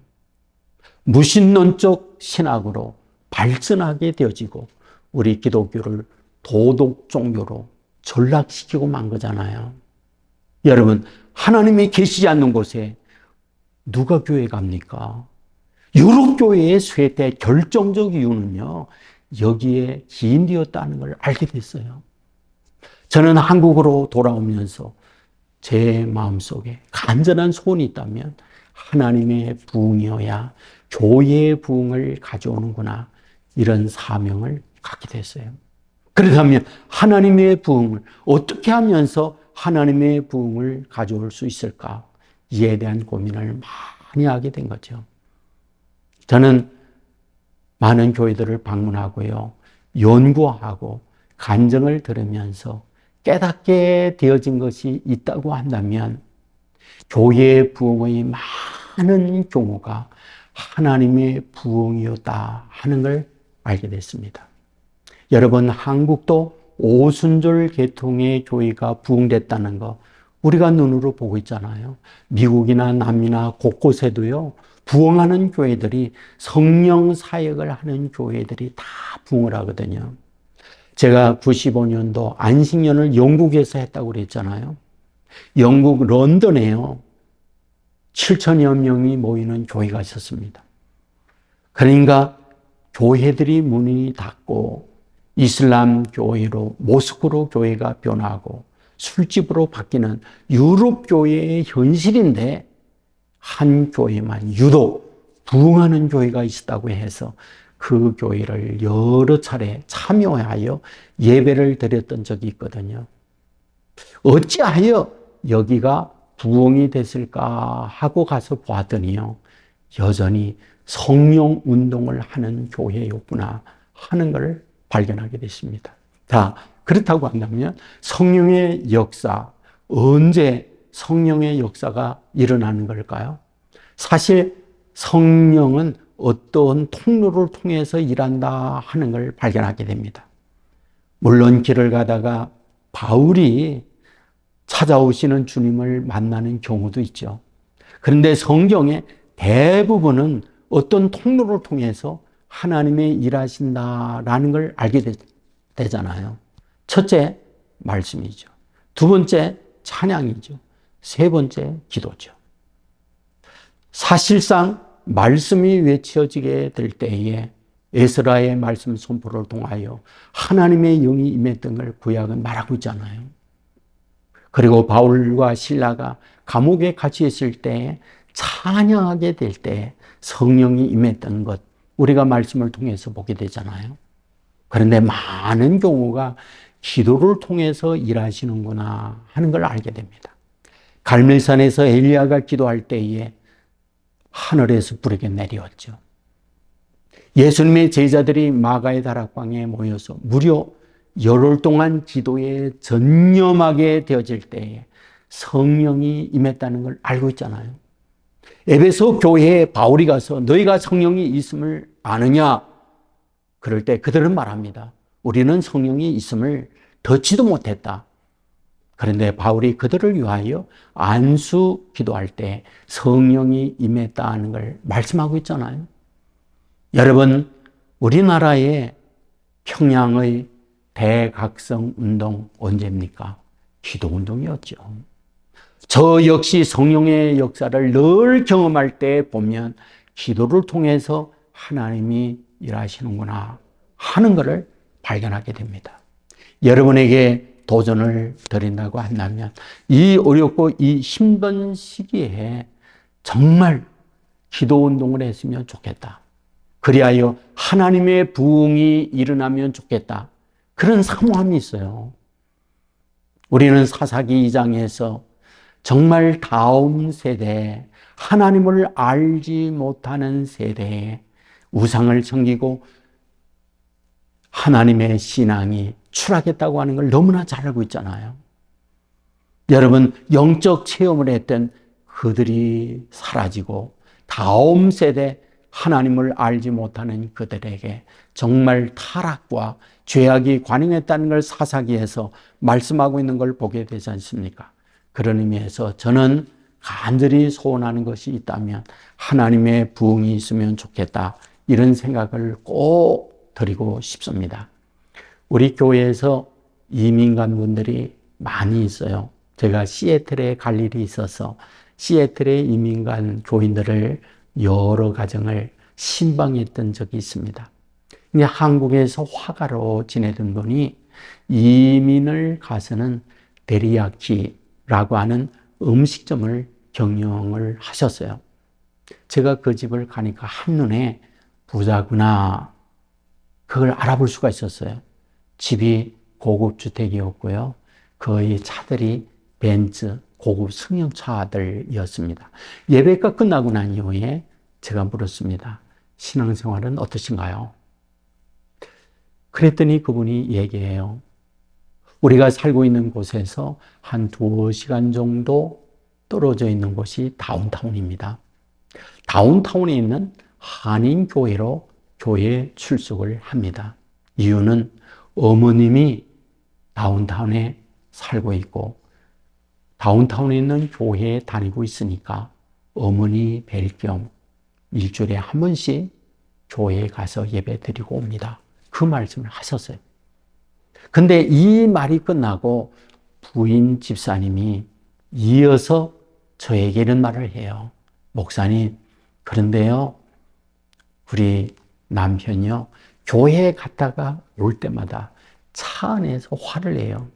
무신론적 신학으로 발전하게 되어지고 우리 기독교를 도덕 종교로 전락시키고 만 거잖아요. 여러분, 하나님이 계시지 않는 곳에 누가 교회 갑니까? 유럽 교회의 쇠퇴 결정적 이유는요, 여기에 기인되었다는 걸 알게 됐어요. 저는 한국으로 돌아오면서 제 마음속에 간절한 소원이 있다면 하나님의 부흥이어야 교회의 부흥을 가져오는구나, 이런 사명을 갖게 됐어요. 그렇다면 하나님의 부흥을 어떻게 하면서 하나님의 부흥을 가져올 수 있을까? 이에 대한 고민을 많이 하게 된 거죠. 저는 많은 교회들을 방문하고요, 연구하고 간증을 들으면서 깨닫게 되어진 것이 있다고 한다면 교회의 부흥의 많은 경우가 하나님의 부흥이었다 하는 걸 알게 됐습니다. 여러분, 한국도 오순절 계통의 교회가 부흥됐다는 거 우리가 눈으로 보고 있잖아요. 미국이나 남미나 곳곳에도요, 부흥하는 교회들이, 성령 사역을 하는 교회들이 다 부흥을 하거든요. 제가 95년도 안식년을 영국에서 했다고 그랬잖아요. 영국 런던에요, 7천여 명이 모이는 교회가 있었습니다. 그러니까 교회들이 문이 닫고 이슬람 교회로, 모스크로 교회가 변하고 술집으로 바뀌는 유럽 교회의 현실인데, 한 교회만 유독 부흥하는 교회가 있었다고 해서 그 교회를 여러 차례 참여하여 예배를 드렸던 적이 있거든요. 어찌하여 여기가 부흥이 됐을까 하고 가서 보았더니요, 여전히 성령 운동을 하는 교회였구나 하는 것을 발견하게 됐습니다. 자, 그렇다고 한다면 성령의 역사, 언제 성령의 역사가 일어나는 걸까요? 사실 성령은 어떤 통로를 통해서 일한다 하는 걸 발견하게 됩니다. 물론 길을 가다가 바울이 찾아오시는 주님을 만나는 경우도 있죠. 그런데 성경의 대부분은 어떤 통로를 통해서 하나님의 일하신다라는 걸 알게 되잖아요. 첫째, 말씀이죠. 두 번째, 찬양이죠. 세 번째, 기도죠. 사실상 말씀이 외쳐지게 될 때에 에스라의 말씀 선포를 통하여 하나님의 영이 임했던 걸 구약은 말하고 있잖아요. 그리고 바울과 실라가 감옥에 갇혀 있을 때 찬양하게 될 때 성령이 임했던 것, 우리가 말씀을 통해서 보게 되잖아요. 그런데 많은 경우가 기도를 통해서 일하시는구나 하는 걸 알게 됩니다. 갈멜산에서 엘리야가 기도할 때에 하늘에서 불이 내려왔죠. 예수님의 제자들이 마가의 다락방에 모여서 무려 열흘 동안 기도에 전념하게 되어질 때에 성령이 임했다는 걸 알고 있잖아요. 에베소 교회에 바울이 가서 너희가 성령이 있음을 아느냐? 그럴 때 그들은 말합니다. 우리는 성령이 있음을 듣지도 못했다. 그런데 바울이 그들을 위하여 안수 기도할 때 성령이 임했다는 걸 말씀하고 있잖아요. 여러분, 우리나라의 평양의 대각성 운동 언제입니까? 기도 운동이었죠. 저 역시 성령의 역사를 늘 경험할 때 보면 기도를 통해서 하나님이 일하시는구나 하는 것을 발견하게 됩니다. 여러분에게 도전을 드린다고 한다면 이 어렵고 이 힘든 시기에 정말 기도 운동을 했으면 좋겠다. 그리하여 하나님의 부흥이 일어나면 좋겠다. 그런 사모함이 있어요. 우리는 사사기 2장에서 정말 다음 세대, 하나님을 알지 못하는 세대에 우상을 섬기고 하나님의 신앙이 추락했다고 하는 걸 너무나 잘 알고 있잖아요. 여러분, 영적 체험을 했던 그들이 사라지고 다음 세대 하나님을 알지 못하는 그들에게 정말 타락과 죄악이 관영했다는 걸 사사기에서 말씀하고 있는 걸 보게 되지 않습니까? 그런 의미에서 저는 간절히 소원하는 것이 있다면 하나님의 부흥이 있으면 좋겠다, 이런 생각을 꼭 드리고 싶습니다. 우리 교회에서 이민 간 분들이 많이 있어요. 제가 시애틀에 갈 일이 있어서 시애틀에 이민 간 교인들을 여러 가정을 신방했던 적이 있습니다. 근데 한국에서 화가로 지내던 분이 이민을 가서는 데리야키라고 하는 음식점을 경영을 하셨어요. 제가 그 집을 가니까 한눈에 부자구나, 그걸 알아볼 수가 있었어요. 집이 고급 주택이었고요. 거의 차들이 벤츠, 고급 승용차들이었습니다. 예배가 끝나고 난 이후에 제가 물었습니다. 신앙생활은 어떠신가요? 그랬더니 그분이 얘기해요. 우리가 살고 있는 곳에서 한 2시간 정도 떨어져 있는 곳이 다운타운입니다. 다운타운에 있는 한인교회로 교회에 출석을 합니다. 이유는 어머님이 다운타운에 살고 있고 다운타운에 있는 교회에 다니고 있으니까 어머니 뵐 겸 일주일에 한 번씩 교회에 가서 예배 드리고 옵니다. 그 말씀을 하셨어요. 근데 이 말이 끝나고 부인 집사님이 이어서 저에게 이런 말을 해요. 목사님, 그런데요, 우리 남편이요, 교회에 갔다가 올 때마다 차 안에서 화를 내요.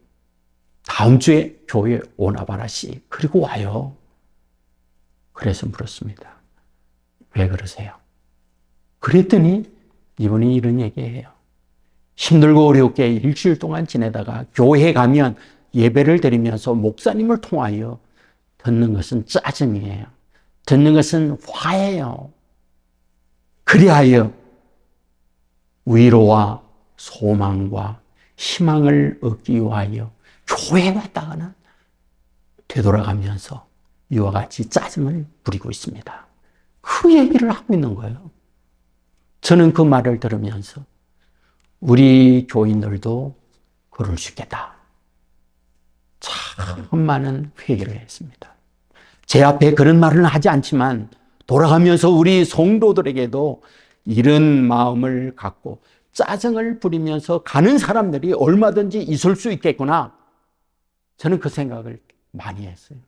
다음 주에 교회 오나 봐라 씨. 그리고 와요. 그래서 물었습니다. 왜 그러세요? 그랬더니 이분이 이런 얘기해요. 힘들고 어렵게 일주일 동안 지내다가 교회에 가면 예배를 드리면서 목사님을 통하여 듣는 것은 짜증이에요. 듣는 것은 화예요. 그리하여 위로와 소망과 희망을 얻기 위하여 교회에 왔다가는 되돌아가면서 이와 같이 짜증을 부리고 있습니다. 그 얘기를 하고 있는 거예요. 저는 그 말을 들으면서 우리 교인들도 그럴 수 있겠다. 참 많은 회개를 했습니다. 제 앞에 그런 말은 하지 않지만 돌아가면서 우리 성도들에게도 이런 마음을 갖고 짜증을 부리면서 가는 사람들이 얼마든지 있을 수 있겠구나. 저는 그 생각을 많이 했어요.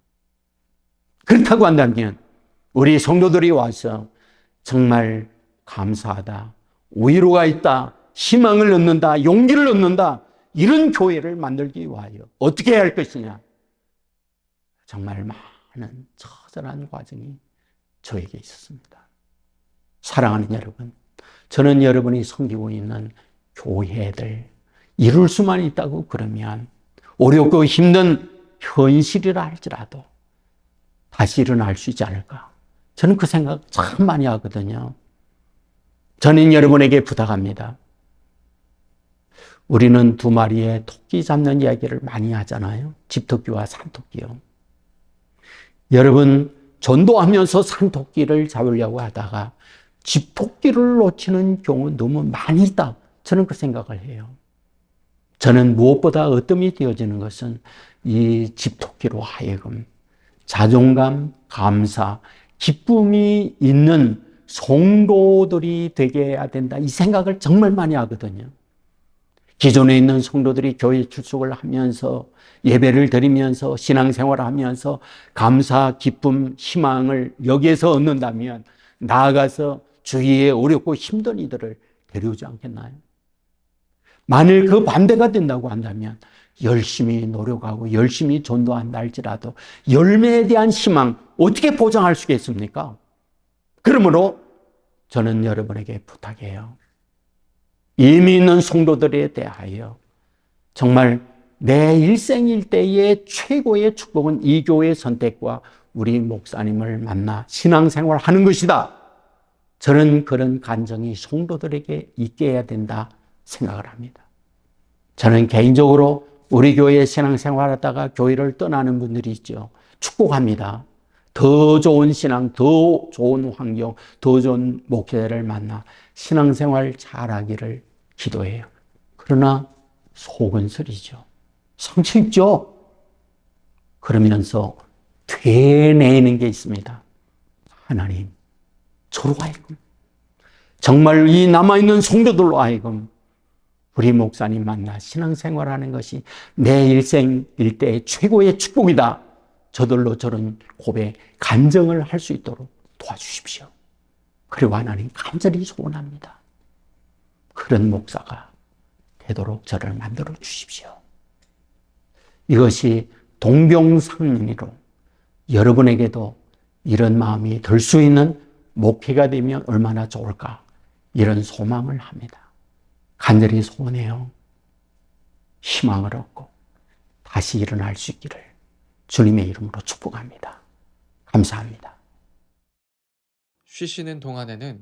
그렇다고 한다면 우리 성도들이 와서 정말 감사하다, 위로가 있다, 희망을 얻는다, 용기를 얻는다, 이런 교회를 만들기 위하여 어떻게 해야 할 것이냐. 정말 많은 처절한 과정이 저에게 있었습니다. 사랑하는 여러분, 저는 여러분이 섬기고 있는 교회들 이룰 수만 있다고 그러면 어렵고 힘든 현실이라 할지라도 다시 일어날 수 있지 않을까. 저는 그 생각 참 많이 하거든요. 저는 여러분에게 부탁합니다. 우리는 2마리의 토끼 잡는 이야기를 많이 하잖아요. 집토끼와 산토끼요. 여러분, 전도하면서 산토끼를 잡으려고 하다가 집토끼를 놓치는 경우 너무 많이 있다. 저는 그 생각을 해요. 저는 무엇보다 으뜸이 되어지는 것은 이 집토끼로 하여금 자존감, 감사, 기쁨이 있는 성도들이 되게 해야 된다. 이 생각을 정말 많이 하거든요. 기존에 있는 성도들이 교회 출석을 하면서 예배를 드리면서 신앙생활을 하면서 감사, 기쁨, 희망을 여기에서 얻는다면 나아가서 주위에 어렵고 힘든 이들을 데려오지 않겠나요? 만일 그 반대가 된다고 한다면 열심히 노력하고 열심히 전도한다 할지라도 열매에 대한 희망 어떻게 보장할 수 있겠습니까? 그러므로 저는 여러분에게 부탁해요. 이미 있는 성도들에 대하여 정말 내 일생일대의 최고의 축복은 이 교회의 선택과 우리 목사님을 만나 신앙생활 하는 것이다. 저는 그런 간정이 성도들에게 있게 해야 된다 생각을 합니다. 저는 개인적으로 우리 교회에 신앙생활 하다가 교회를 떠나는 분들이 있죠. 축복합니다. 더 좋은 신앙, 더 좋은 환경, 더 좋은 목회자를 만나 신앙생활 잘하기를 기도해요. 그러나 속은 쓰리죠. 상처 입죠. 그러면서 되뇌는 게 있습니다. 하나님, 저로 하여금, 정말 이 남아있는 성도들로 하여금 우리 목사님 만나 신앙생활하는 것이 내 일생 일대의 최고의 축복이다. 저들로 저런 고백, 간증을 할 수 있도록 도와주십시오. 그리고 하나님 간절히 소원합니다. 그런 목사가 되도록 저를 만들어 주십시오. 이것이 동병상련으로 여러분에게도 이런 마음이 들 수 있는 목회가 되면 얼마나 좋을까, 이런 소망을 합니다. 간절히 소원해요. 희망을 얻고 다시 일어날 수 있기를 주님의 이름으로 축복합니다. 감사합니다. 쉬시는 동안에는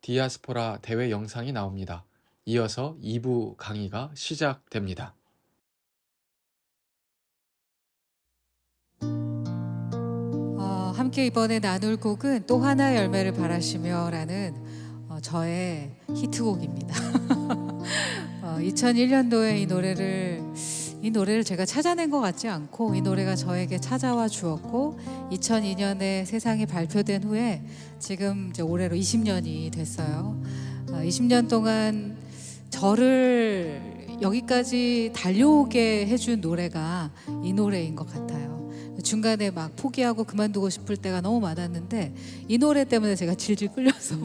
디아스포라 대회 영상이 나옵니다. 이어서 2부 강의가 시작됩니다. 함께 이번에 나눌 곡은 또 하나의 열매를 바라시며 라는 저의 히트곡입니다. 2001년도에 이 노래를 제가 찾아낸 것 같지 않고 이 노래가 저에게 찾아와 주었고 2002년에 세상에 발표된 후에 지금 이제 올해로 20년이 됐어요. 20년 동안 저를 여기까지 달려오게 해준 노래가 이 노래인 것 같아요. 중간에 막 포기하고 그만두고 싶을 때가 너무 많았는데 이 노래 때문에 제가 질질 끌려서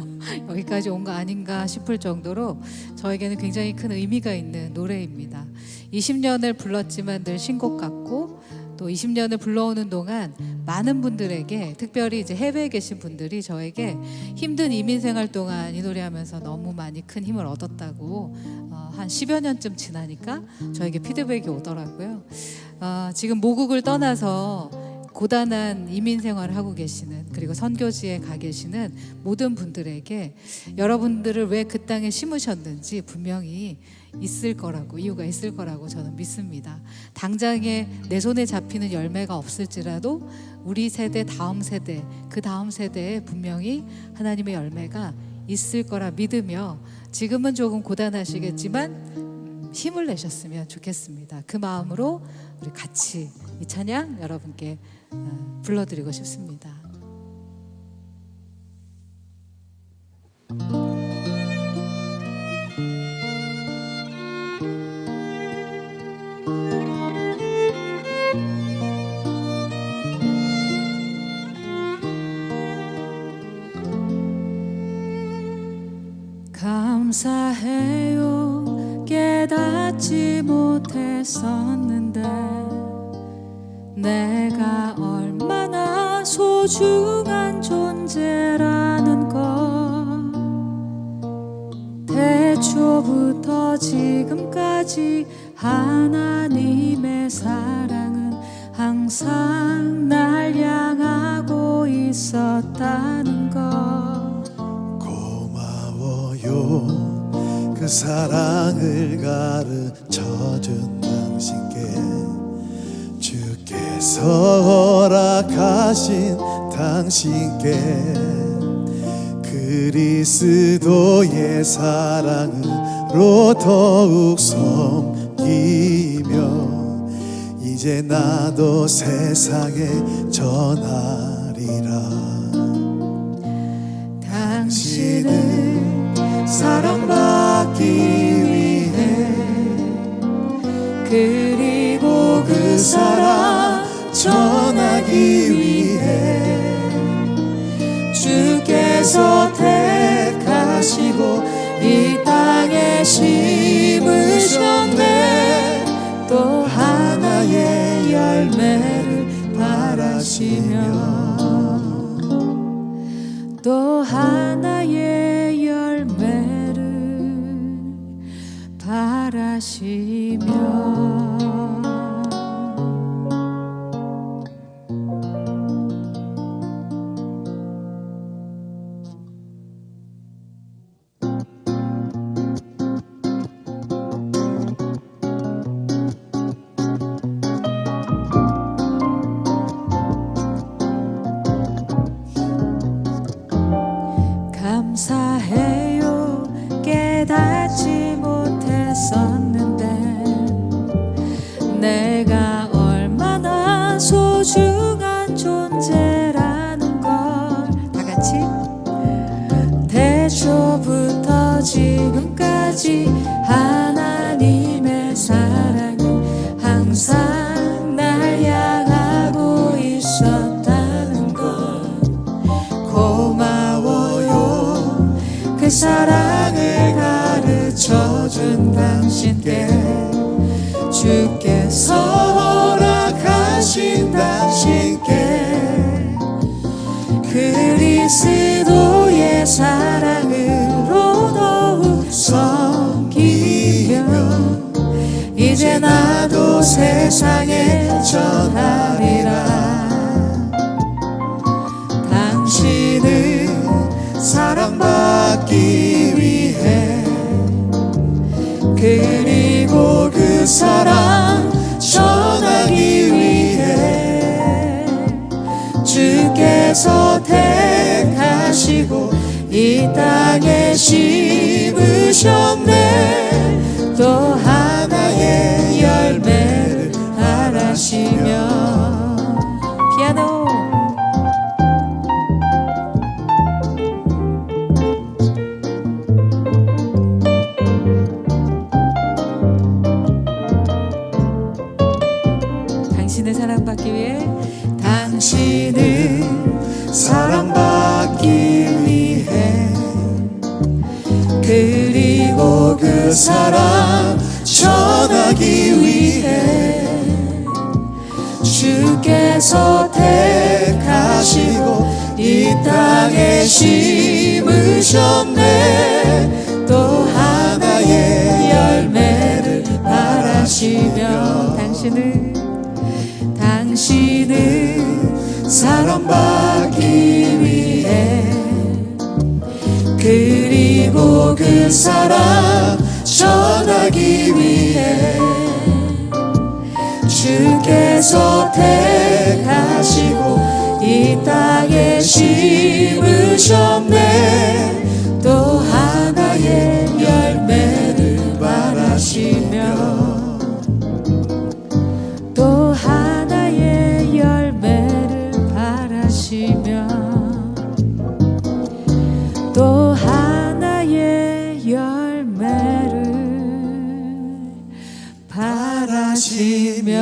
여기까지 온 거 아닌가 싶을 정도로 저에게는 굉장히 큰 의미가 있는 노래입니다. 20년을 불렀지만 늘 신곡 같고 또 20년을 불러오는 동안 많은 분들에게, 특별히 이제 해외에 계신 분들이 저에게 힘든 이민 생활 동안 이 노래하면서 너무 많이 큰 힘을 얻었다고 한 10여 년쯤 지나니까 저에게 피드백이 오더라고요. 지금 모국을 떠나서 고단한 이민 생활을 하고 계시는, 그리고 선교지에 가 계시는 모든 분들에게 여러분들을 왜 그 땅에 심으셨는지 분명히 있을 거라고, 이유가 있을 거라고 저는 믿습니다. 당장에 내 손에 잡히는 열매가 없을지라도 우리 세대, 다음 세대, 그 다음 세대에 분명히 하나님의 열매가 있을 거라 믿으며, 지금은 조금 고단하시겠지만 힘을 내셨으면 좋겠습니다. 그 마음으로 우리 같이 이 찬양 여러분께 불러드리고 싶습니다. 감사해요. 깨닫지 못했었는데 내가 얼마나 소중한 존재라는 것, 태초부터 지금까지 하나님의 사랑은 항상 날 향하고 있었다는 것. 그 사랑을 가르쳐준 당신께, 주께서 허락하신 당신께 그리스도의 사랑으로 더욱 섬기며 이제 나도 세상에 전하리라. 당신은 사랑받기 위해, 그리고 그 사랑 전하기 위해 주께서 택하시고 이 땅에 심으셨네. 또 하나의 열매를 바라시며, 또 하나의 열매를 바라시며. 같이 태초부터 지금까지 하나님의 사랑은 항상 날 향하고 있었다는 것 고마워요. 그 사랑을 가르쳐준 당신께 주께서 허락하신 당신께 그리스도의 사랑으로 더욱 섬기며 이제 나도 세상에 전하리라. 당신은 사랑받기 위해 그리고 그 사랑 전하기 위해 주께서 택하시고 이 땅에 심으셨네. 또 하나의 열매를 바라시며. 피아노 당신의 사랑받기 위해 당신은 사랑받기 위해 그리고 그 사랑 전하기 위해 주께서 택하시고 이 땅에 심으셨네. 또 하나의 열매를 바라시며. 당신은 사랑받기 위해 그리고 그 사랑 전하기 위해 주께서 택하시고 이 땅에 심으셨네. 또 하나의 열매를 바라시며. 또 하나의 열매를 바라시며 또 하나의 열매를 바라시며.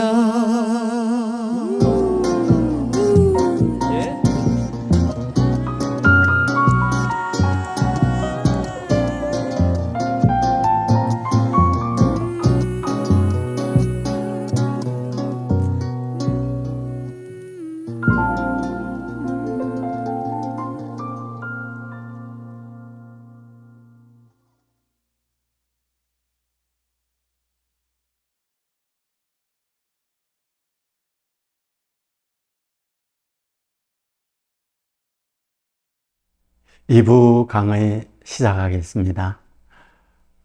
이부 강의 시작하겠습니다.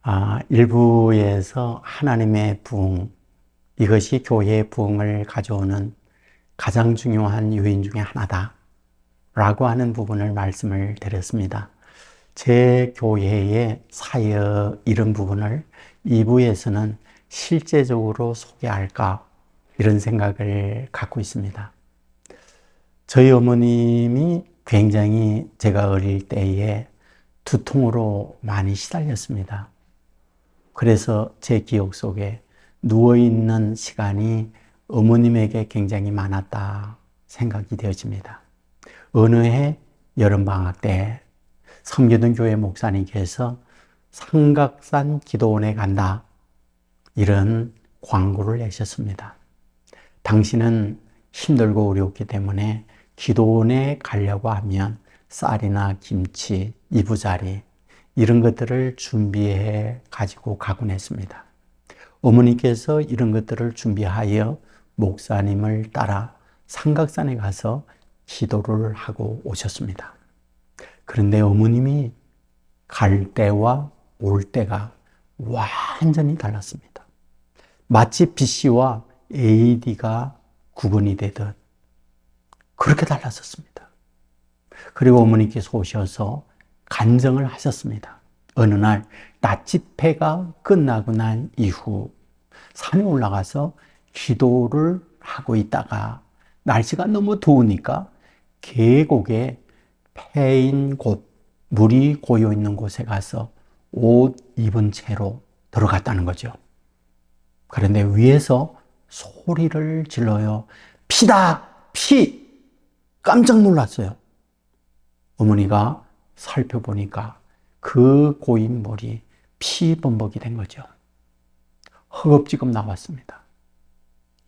1부에서 하나님의 부흥, 이것이 교회의 부흥을 가져오는 가장 중요한 요인 중에 하나다 라고 하는 부분을 말씀을 드렸습니다. 제 교회의 사역 이런 부분을 2부에서는 실제적으로 소개할까 이런 생각을 갖고 있습니다. 저희 어머님이 굉장히 제가 어릴 때에 두통으로 많이 시달렸습니다. 그래서 제 기억 속에 누워있는 시간이 어머님에게 굉장히 많았다 생각이 되어집니다. 어느 해 여름방학 때 섬기던 교회 목사님께서 삼각산 기도원에 간다 이런 광고를 내셨습니다. 당신은 힘들고 어려웠기 때문에 기도원에 가려고 하면 쌀이나 김치, 이부자리 이런 것들을 준비해 가지고 가곤 했습니다. 어머니께서 이런 것들을 준비하여 목사님을 따라 삼각산에 가서 기도를 하고 오셨습니다. 그런데 어머님이 갈 때와 올 때가 완전히 달랐습니다. 마치 BC와 AD가 구분이 되듯 그렇게 달랐었습니다. 그리고 어머니께서 오셔서 간증을 하셨습니다. 어느 날 낮 집회가 끝나고 난 이후 산에 올라가서 기도를 하고 있다가 날씨가 너무 더우니까 계곡에 폐인 곳, 물이 고여 있는 곳에 가서 옷 입은 채로 들어갔다는 거죠. 그런데 위에서 소리를 질러요. 피다! 피! 깜짝 놀랐어요. 어머니가 살펴보니까 그 고인 머리 피범벅이 된 거죠. 허겁지겁 나왔습니다.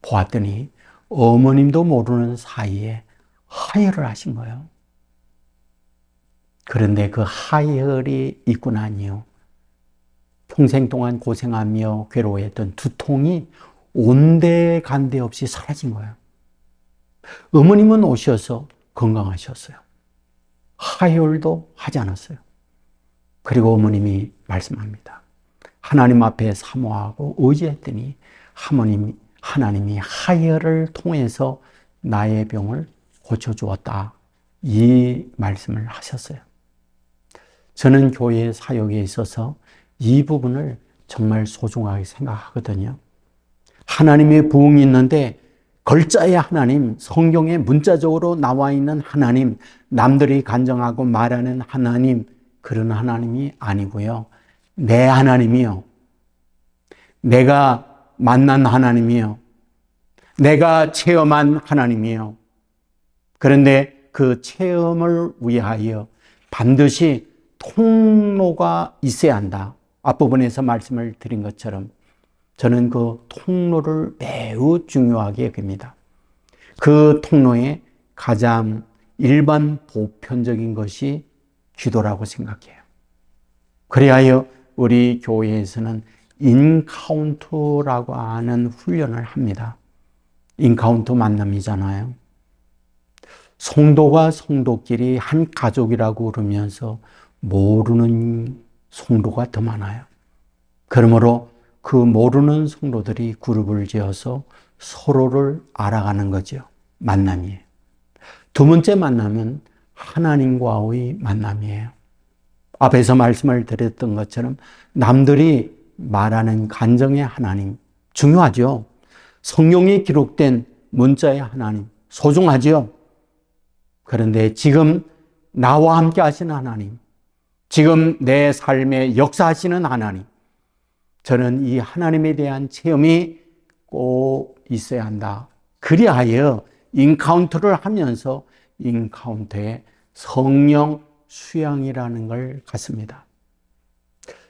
보았더니 어머님도 모르는 사이에 하혈을 하신 거예요. 그런데 그 하혈이 있고 난 이후 평생 동안 고생하며 괴로워했던 두통이 온데간데 없이 사라진 거예요. 어머님은 오셔서 건강하셨어요. 하혈도 하지 않았어요. 그리고 어머님이 말씀합니다. 하나님 앞에 사모하고 의지했더니 하나님이 하혈을 통해서 나의 병을 고쳐주었다. 이 말씀을 하셨어요. 저는 교회 사역에 있어서 이 부분을 정말 소중하게 생각하거든요. 하나님의 부흥이 있는데 글자의 하나님, 성경에 문자적으로 나와 있는 하나님, 남들이 간증하고 말하는 하나님, 그런 하나님이 아니고요. 내 하나님이요. 내가 만난 하나님이요. 내가 체험한 하나님이요. 그런데 그 체험을 위하여 반드시 통로가 있어야 한다. 앞부분에서 말씀을 드린 것처럼 저는 그 통로를 매우 중요하게 여깁니다. 그 통로에 가장 일반 보편적인 것이 기도라고 생각해요. 그리하여 우리 교회에서는 인카운트라고 하는 훈련을 합니다. 인카운트 만남이잖아요. 성도가 성도끼리 한 가족이라고 그러면서 모르는 성도가 더 많아요. 그러므로 그 모르는 성도들이 그룹을 지어서 서로를 알아가는 거죠. 만남이에요. 두 번째 만남은 하나님과의 만남이에요. 앞에서 말씀을 드렸던 것처럼 남들이 말하는 간증의 하나님 중요하죠. 성경에 기록된 문자의 하나님 소중하죠. 그런데 지금 나와 함께 하시는 하나님, 지금 내 삶에 역사하시는 하나님, 저는 이 하나님에 대한 체험이 꼭 있어야 한다. 그리하여 인카운트를 하면서 인카운트에 성령 수양이라는 걸 갖습니다.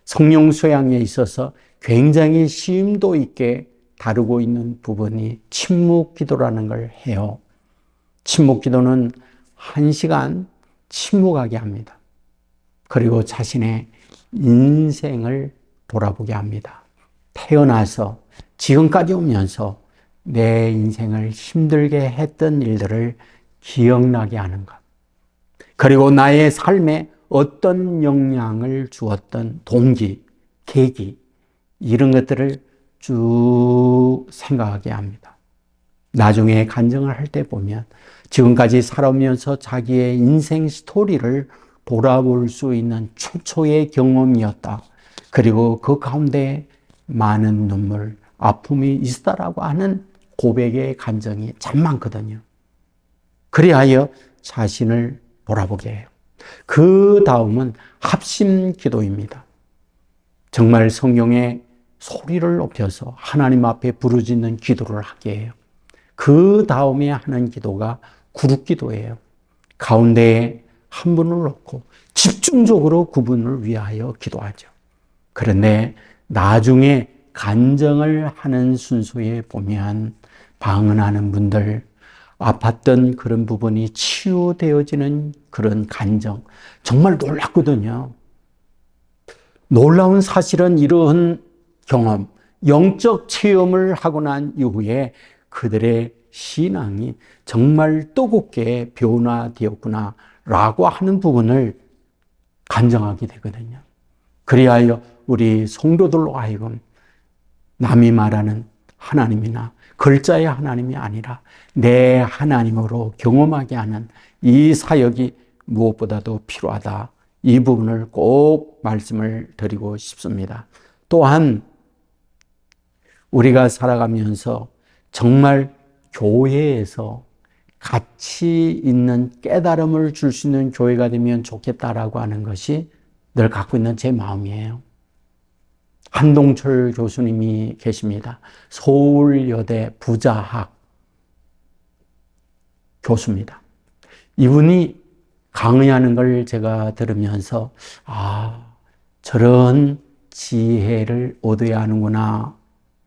성령 수양에 있어서 굉장히 심도 있게 다루고 있는 부분이 침묵 기도라는 걸 해요. 침묵 기도는 1시간 침묵하게 합니다. 그리고 자신의 인생을 돌아보게 합니다. 태어나서 지금까지 오면서 내 인생을 힘들게 했던 일들을 기억나게 하는 것. 그리고 나의 삶에 어떤 영향을 주었던 동기, 계기, 이런 것들을 쭉 생각하게 합니다. 나중에 간증을 할 때 보면 지금까지 살아오면서 자기의 인생 스토리를 돌아볼 수 있는 최초의 경험이었다. 그리고 그 가운데 많은 눈물, 아픔이 있다라고 하는 고백의 감정이 참 많거든요. 그리하여 자신을 돌아보게 해요. 그 다음은 합심 기도입니다. 정말 성경에 소리를 높여서 하나님 앞에 부르짖는 기도를 하게 해요. 그 다음에 하는 기도가 그룹 기도예요. 가운데에 한 분을 놓고 집중적으로 그분을 위하여 기도하죠. 그런데 나중에 간증을 하는 순서에 보면 방언하는 분들, 아팠던 그런 부분이 치유되어지는 그런 간증, 정말 놀랐거든요. 놀라운 사실은 이러한 경험, 영적 체험을 하고 난 이후에 그들의 신앙이 정말 뜨겁게 변화되었구나 라고 하는 부분을 간증하게 되거든요. 그리하여 우리 성도들로 하여금 남이 말하는 하나님이나 글자의 하나님이 아니라 내 하나님으로 경험하게 하는 이 사역이 무엇보다도 필요하다. 이 부분을 꼭 말씀을 드리고 싶습니다. 또한 우리가 살아가면서 정말 교회에서 가치 있는 깨달음을 줄 수 있는 교회가 되면 좋겠다라고 하는 것이 늘 갖고 있는 제 마음이에요. 한동철 교수님이 계십니다. 서울여대 부자학 교수입니다. 이분이 강의하는 걸 제가 들으면서 저런 지혜를 얻어야 하는구나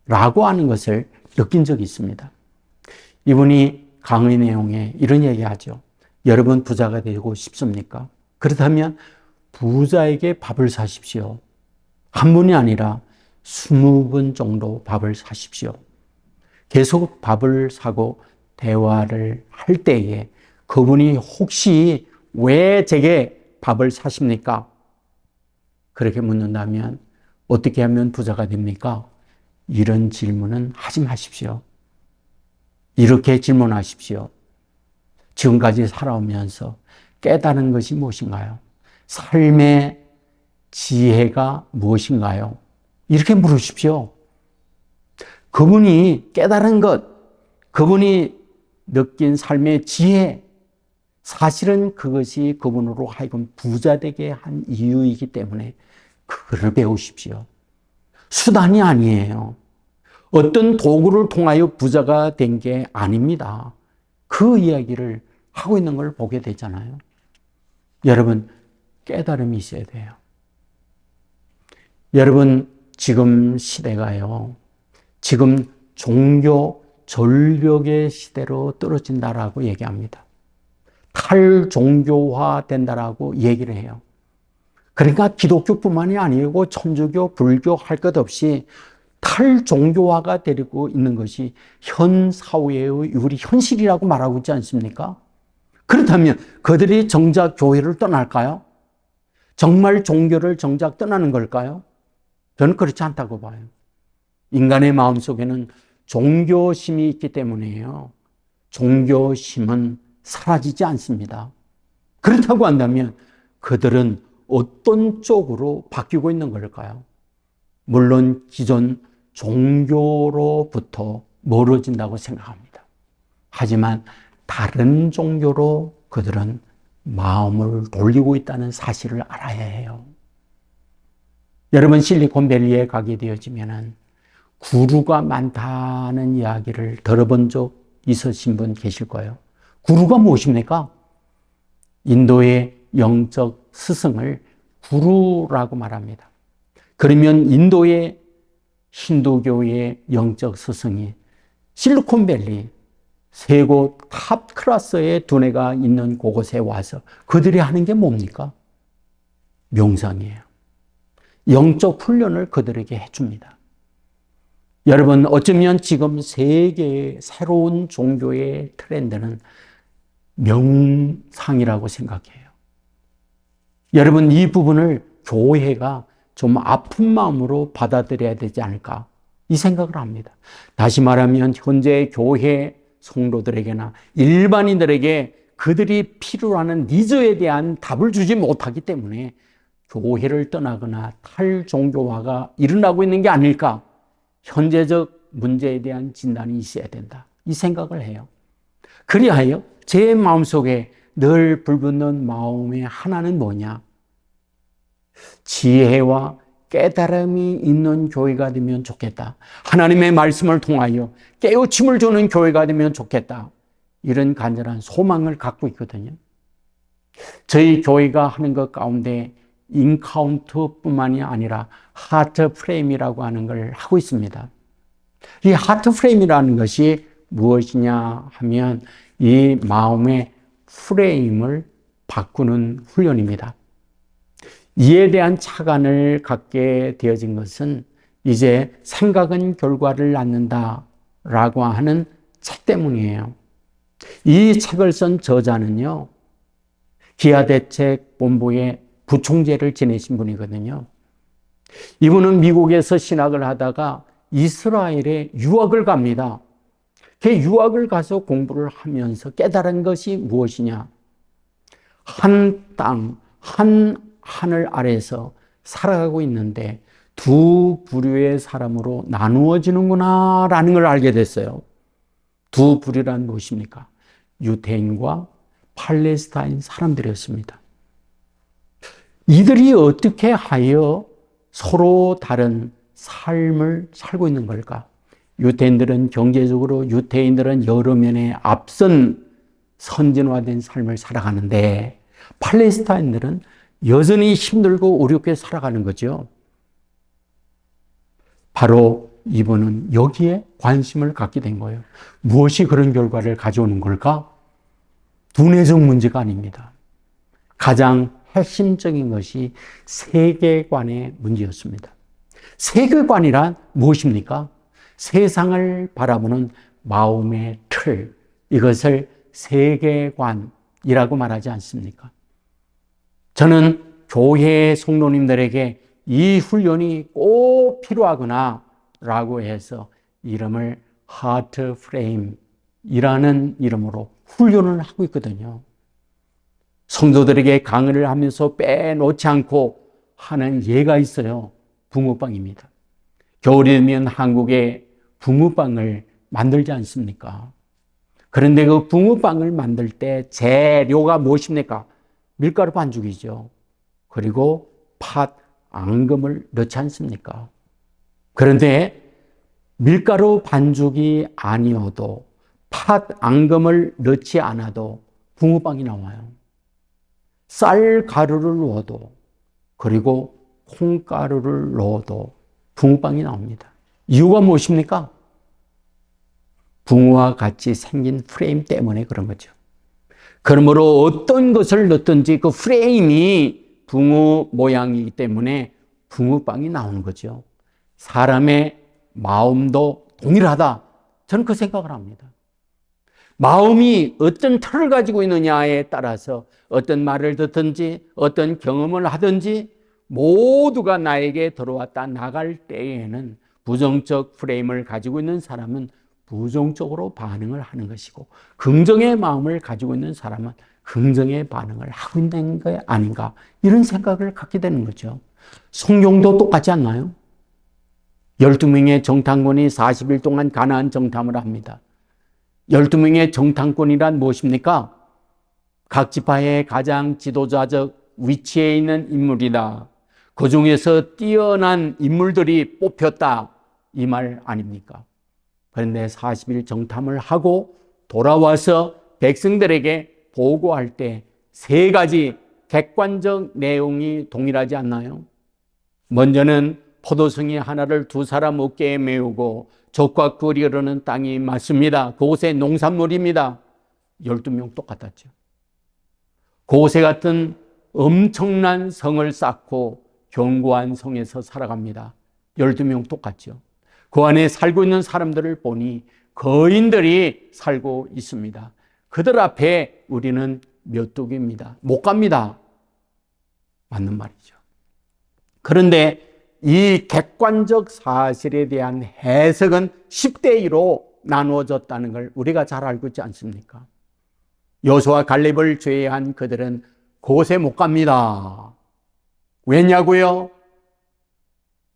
라고 하는 것을 느낀 적이 있습니다. 이분이 강의 내용에 이런 얘기하죠. 여러분 부자가 되고 싶습니까? 그렇다면 부자에게 밥을 사십시오. 한 분이 아니라 20분 정도 밥을 사십시오. 계속 밥을 사고 대화를 할 때에 그분이 혹시 왜 제게 밥을 사십니까? 그렇게 묻는다면 어떻게 하면 부자가 됩니까? 이런 질문은 하지 마십시오. 이렇게 질문하십시오. 지금까지 살아오면서 깨달은 것이 무엇인가요? 삶의 지혜가 무엇인가요? 이렇게 물으십시오. 그분이 깨달은 것, 그분이 느낀 삶의 지혜, 사실은 그것이 그분으로 하여금 부자 되게 한 이유이기 때문에 그거를 배우십시오. 수단이 아니에요. 어떤 도구를 통하여 부자가 된 게 아닙니다. 그 이야기를 하고 있는 걸 보게 되잖아요. 여러분, 깨달음이 있어야 돼요. 여러분, 지금 시대가요, 지금 종교 절벽의 시대로 떨어진다라고 얘기합니다. 탈종교화 된다라고 얘기를 해요. 그러니까 기독교뿐만이 아니고 천주교, 불교 할 것 없이 탈종교화가 되고 있는 것이 현 사회의 우리 현실이라고 말하고 있지 않습니까? 그렇다면 그들이 정작 교회를 떠날까요? 정말 종교를 정작 떠나는 걸까요? 저는 그렇지 않다고 봐요. 인간의 마음속에는 종교심이 있기 때문에요. 종교심은 사라지지 않습니다. 그렇다고 한다면 그들은 어떤 쪽으로 바뀌고 있는 걸까요? 물론 기존 종교로부터 멀어진다고 생각합니다. 하지만 다른 종교로 그들은 마음을 돌리고 있다는 사실을 알아야 해요. 여러분, 실리콘밸리에 가게 되어지면은 구루가 많다는 이야기를 들어본 적 있으신 분 계실 거예요. 구루가 무엇입니까? 인도의 영적 스승을 구루라고 말합니다. 그러면 인도의 힌두교의 영적 스승이 실리콘밸리 세 곳 탑 클래스의 두뇌가 있는 그곳에 와서 그들이 하는 게 뭡니까? 명상이에요. 영적 훈련을 그들에게 해줍니다. 여러분, 어쩌면 지금 세계의 새로운 종교의 트렌드는 명상이라고 생각해요. 여러분, 이 부분을 교회가 좀 아픈 마음으로 받아들여야 되지 않을까, 이 생각을 합니다. 다시 말하면 현재 교회 성도들에게나 일반인들에게 그들이 필요로 하는 니즈에 대한 답을 주지 못하기 때문에 교회를 떠나거나 탈종교화가 일어나고 있는 게 아닐까, 현재적 문제에 대한 진단이 있어야 된다, 이 생각을 해요. 그리하여 제 마음속에 늘 불붙는 마음의 하나는 뭐냐? 지혜와 깨달음이 있는 교회가 되면 좋겠다. 하나님의 말씀을 통하여 깨우침을 주는 교회가 되면 좋겠다. 이런 간절한 소망을 갖고 있거든요. 저희 교회가 하는 것 가운데 인카운트뿐만이 아니라 하트 프레임이라고 하는 걸 하고 있습니다. 이 하트 프레임이라는 것이 무엇이냐 하면 이 마음의 프레임을 바꾸는 훈련입니다. 이에 대한 착안을 갖게 되어진 것은 이제 생각은 결과를 낳는다라고 하는 책 때문이에요. 이 책을 쓴 저자는요, 기아대책본부의 부총재를 지내신 분이거든요. 이분은 미국에서 신학을 하다가 이스라엘에 유학을 갑니다. 그 유학을 가서 공부를 하면서 깨달은 것이 무엇이냐? 한 땅, 한 하늘 아래에서 살아가고 있는데 두 부류의 사람으로 나누어지는구나 라는 걸 알게 됐어요. 두 부류란 무엇입니까? 유대인과 팔레스타인 사람들이었습니다. 이들이 어떻게 하여 서로 다른 삶을 살고 있는 걸까? 유대인들은 경제적으로, 유대인들은 여러 면에 앞선 선진화된 삶을 살아가는데 팔레스타인들은 여전히 힘들고 어렵게 살아가는 거죠. 바로 이분은 여기에 관심을 갖게 된 거예요. 무엇이 그런 결과를 가져오는 걸까? 두뇌적 문제가 아닙니다. 가장 핵심적인 것이 세계관의 문제였습니다. 세계관이란 무엇입니까? 세상을 바라보는 마음의 틀, 이것을 세계관이라고 말하지 않습니까? 저는 교회 성도님들에게 이 훈련이 꼭 필요하구나 라고 해서 이름을 하트 프레임이라는 이름으로 훈련을 하고 있거든요. 성도들에게 강의를 하면서 빼놓지 않고 하는 예가 있어요. 붕어빵입니다. 겨울이 되면 한국에 붕어빵을 만들지 않습니까? 그런데 그 붕어빵을 만들 때 재료가 무엇입니까? 밀가루 반죽이죠. 그리고 팥, 앙금을 넣지 않습니까? 그런데 밀가루 반죽이 아니어도 팥, 앙금을 넣지 않아도 붕어빵이 나와요. 쌀 가루를 넣어도, 그리고 콩가루를 넣어도 붕어빵이 나옵니다. 이유가 무엇입니까? 붕어와 같이 생긴 프레임 때문에 그런 거죠. 그러므로 어떤 것을 넣든지 그 프레임이 붕어 모양이기 때문에 붕어빵이 나오는 거죠. 사람의 마음도 동일하다. 저는 그 생각을 합니다. 마음이 어떤 틀을 가지고 있느냐에 따라서 어떤 말을 듣든지 어떤 경험을 하든지 모두가 나에게 들어왔다 나갈 때에는 부정적 프레임을 가지고 있는 사람은 부정적으로 반응을 하는 것이고, 긍정의 마음을 가지고 있는 사람은 긍정의 반응을 하고 있는 게 아닌가, 이런 생각을 갖게 되는 거죠. 성경도 똑같지 않나요? 12명의 정탐꾼이 40일 동안 가나안 정탐을 합니다. 12명의 정탐꾼이란 무엇입니까? 각 지파의 가장 지도자적 위치에 있는 인물이다. 그 중에서 뛰어난 인물들이 뽑혔다, 이 말 아닙니까? 그런데 40일 정탐을 하고 돌아와서 백성들에게 보고할 때 세 가지 객관적 내용이 동일하지 않나요? 먼저는 포도송이 하나를 두 사람 어깨에 메우고 젖과 꿀이 흐르는 땅이 맞습니다. 그곳에 농산물입니다. 12명 똑같았죠. 그곳에 같은 엄청난 성을 쌓고 견고한 성에서 살아갑니다. 12명 똑같죠. 그 안에 살고 있는 사람들을 보니 거인들이 살고 있습니다. 그들 앞에 우리는 메뚜기입니다. 못 갑니다. 맞는 말이죠. 그런데 이 객관적 사실에 대한 해석은 10대 2로 나누어졌다는 걸 우리가 잘 알고 있지 않습니까? 여호수아 갈렙을 제외한 그들은 그곳에 못 갑니다. 왜냐고요?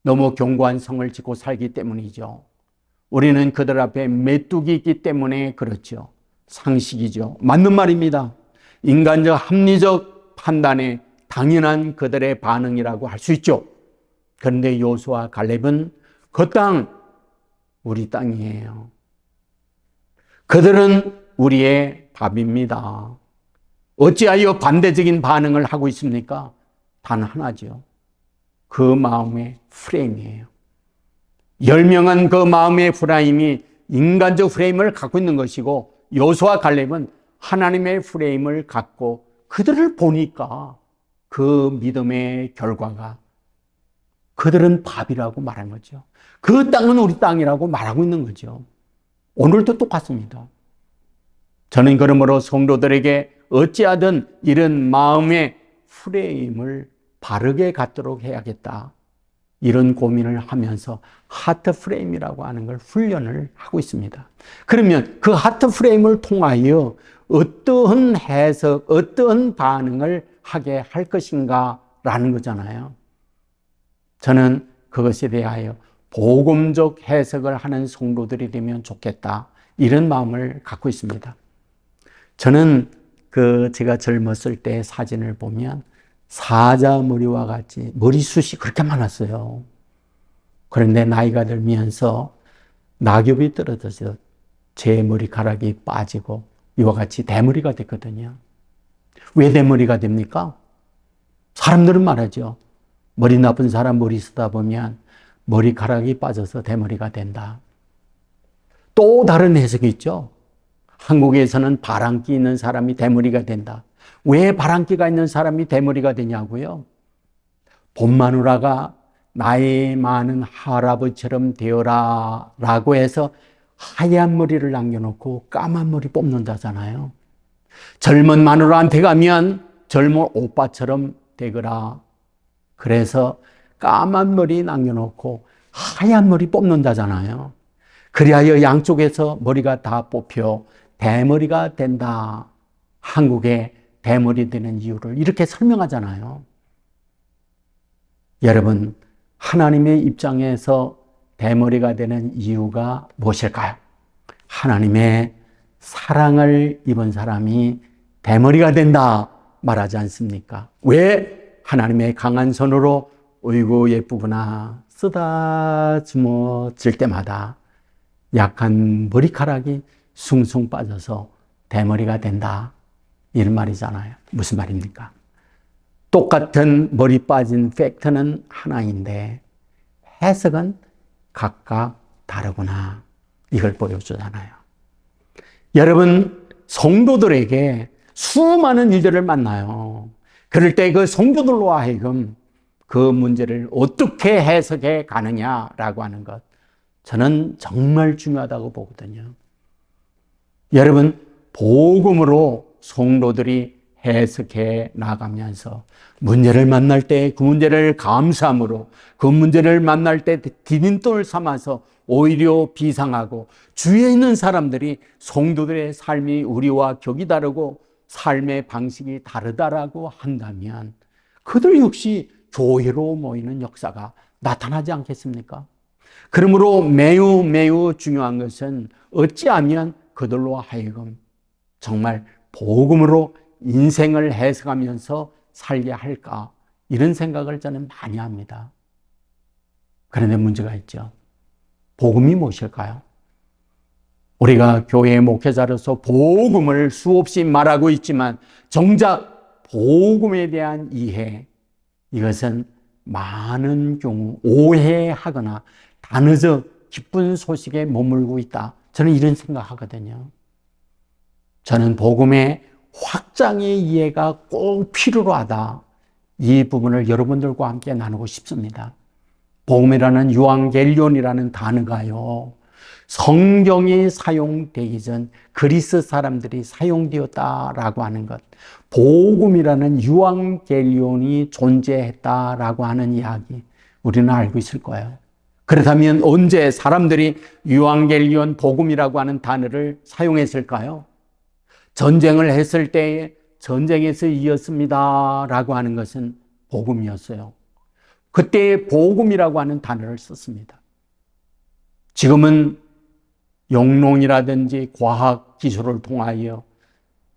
너무 견고한 성을 짓고 살기 때문이죠. 우리는 그들 앞에 메뚜기 있기 때문에 그렇죠. 상식이죠. 맞는 말입니다. 인간적 합리적 판단에 당연한 그들의 반응이라고 할 수 있죠. 그런데 여호수아 갈렙은 그 땅, 우리 땅이에요. 그들은 우리의 밥입니다. 어찌하여 반대적인 반응을 하고 있습니까? 단 하나죠. 그 마음의 프레임이에요. 10명은 그 마음의 프레임이 인간적 프레임을 갖고 있는 것이고, 여호수아 갈렙은 하나님의 프레임을 갖고 그들을 보니까 그 믿음의 결과가 그들은 밥이라고 말한 거죠. 그 땅은 우리 땅이라고 말하고 있는 거죠. 오늘도 똑같습니다. 저는 그러므로 성도들에게 어찌하든 이런 마음의 프레임을 바르게 갖도록 해야겠다, 이런 고민을 하면서 하트 프레임이라고 하는 걸 훈련을 하고 있습니다. 그러면 그 하트 프레임을 통하여 어떠한 해석, 어떠한 반응을 하게 할 것인가 라는 거잖아요. 저는 그것에 대하여 복음적 해석을 하는 성도들이 되면 좋겠다, 이런 마음을 갖고 있습니다. 저는 제가 젊었을 때 사진을 보면 사자머리와 같이 머리숱이 그렇게 많았어요. 그런데 나이가 들면서 낙엽이 떨어져서 제 머리카락이 빠지고 이와 같이 대머리가 됐거든요. 왜 대머리가 됩니까? 사람들은 말하죠. 머리 나쁜 사람 머리 쓰다 보면 머리카락이 빠져서 대머리가 된다. 또 다른 해석이 있죠. 한국에서는 바람기 있는 사람이 대머리가 된다. 왜 바람기가 있는 사람이 대머리가 되냐고요? 봄마누라가 나이 많은 할아버지처럼 되어라 라고 해서 하얀 머리를 남겨놓고 까만 머리 뽑는다잖아요. 젊은 마누라한테 가면 젊은 오빠처럼 되거라. 그래서 까만 머리 남겨놓고 하얀 머리 뽑는다잖아요. 그리하여 양쪽에서 머리가 다 뽑혀 대머리가 된다. 한국에 대머리 되는 이유를 이렇게 설명하잖아요. 여러분, 하나님의 입장에서 대머리가 되는 이유가 무엇일까요? 하나님의 사랑을 입은 사람이 대머리가 된다 말하지 않습니까? 왜? 하나님의 강한 손으로 어이구 예쁘구나 쓰다듬어질 때마다 약한 머리카락이 숭숭 빠져서 대머리가 된다. 이런 말이잖아요. 무슨 말입니까? 똑같은 머리 빠진 팩트는 하나인데 해석은 각각 다르구나. 이걸 보여주잖아요. 여러분, 성도들에게 수많은 일들을 만나요. 그럴 때 그 성도들로 하여금 그 문제를 어떻게 해석해 가느냐라고 하는 것, 저는 정말 중요하다고 보거든요. 여러분, 복음으로 성도들이 해석해 나가면서 문제를 만날 때 그 문제를 감사함으로, 그 문제를 만날 때 디딤돌 삼아서 오히려 비상하고, 주위에 있는 사람들이 성도들의 삶이 우리와 격이 다르고 삶의 방식이 다르다라고 한다면 그들 역시 교회로 모이는 역사가 나타나지 않겠습니까? 그러므로 매우 매우 중요한 것은 어찌하면 그들로 하여금 정말 복음으로 인생을 해석하면서 살게 할까, 이런 생각을 저는 많이 합니다. 그런데 문제가 있죠. 복음이 무엇일까요? 우리가 교회의 목회자로서 복음을 수없이 말하고 있지만 정작 복음에 대한 이해, 이것은 많은 경우 오해하거나 다 늦어 기쁜 소식에 머물고 있다. 저는 이런 생각하거든요. 저는 복음의 확장의 이해가 꼭 필요로 하다. 이 부분을 여러분들과 함께 나누고 싶습니다. 복음이라는 유앙겔리온이라는 단어가요, 성경이 사용되기 전 그리스 사람들이 사용되었다라고 하는 것, 복음이라는 유앙겔리온이 존재했다라고 하는 이야기, 우리는 알고 있을 거예요. 그렇다면 언제 사람들이 유앙겔리온 복음이라고 하는 단어를 사용했을까요? 전쟁을 했을 때에 전쟁에서 이었습니다 라고 하는 것은 복음이었어요. 그때 복음이라고 하는 단어를 썼습니다. 지금은 영농이라든지 과학 기술을 통하여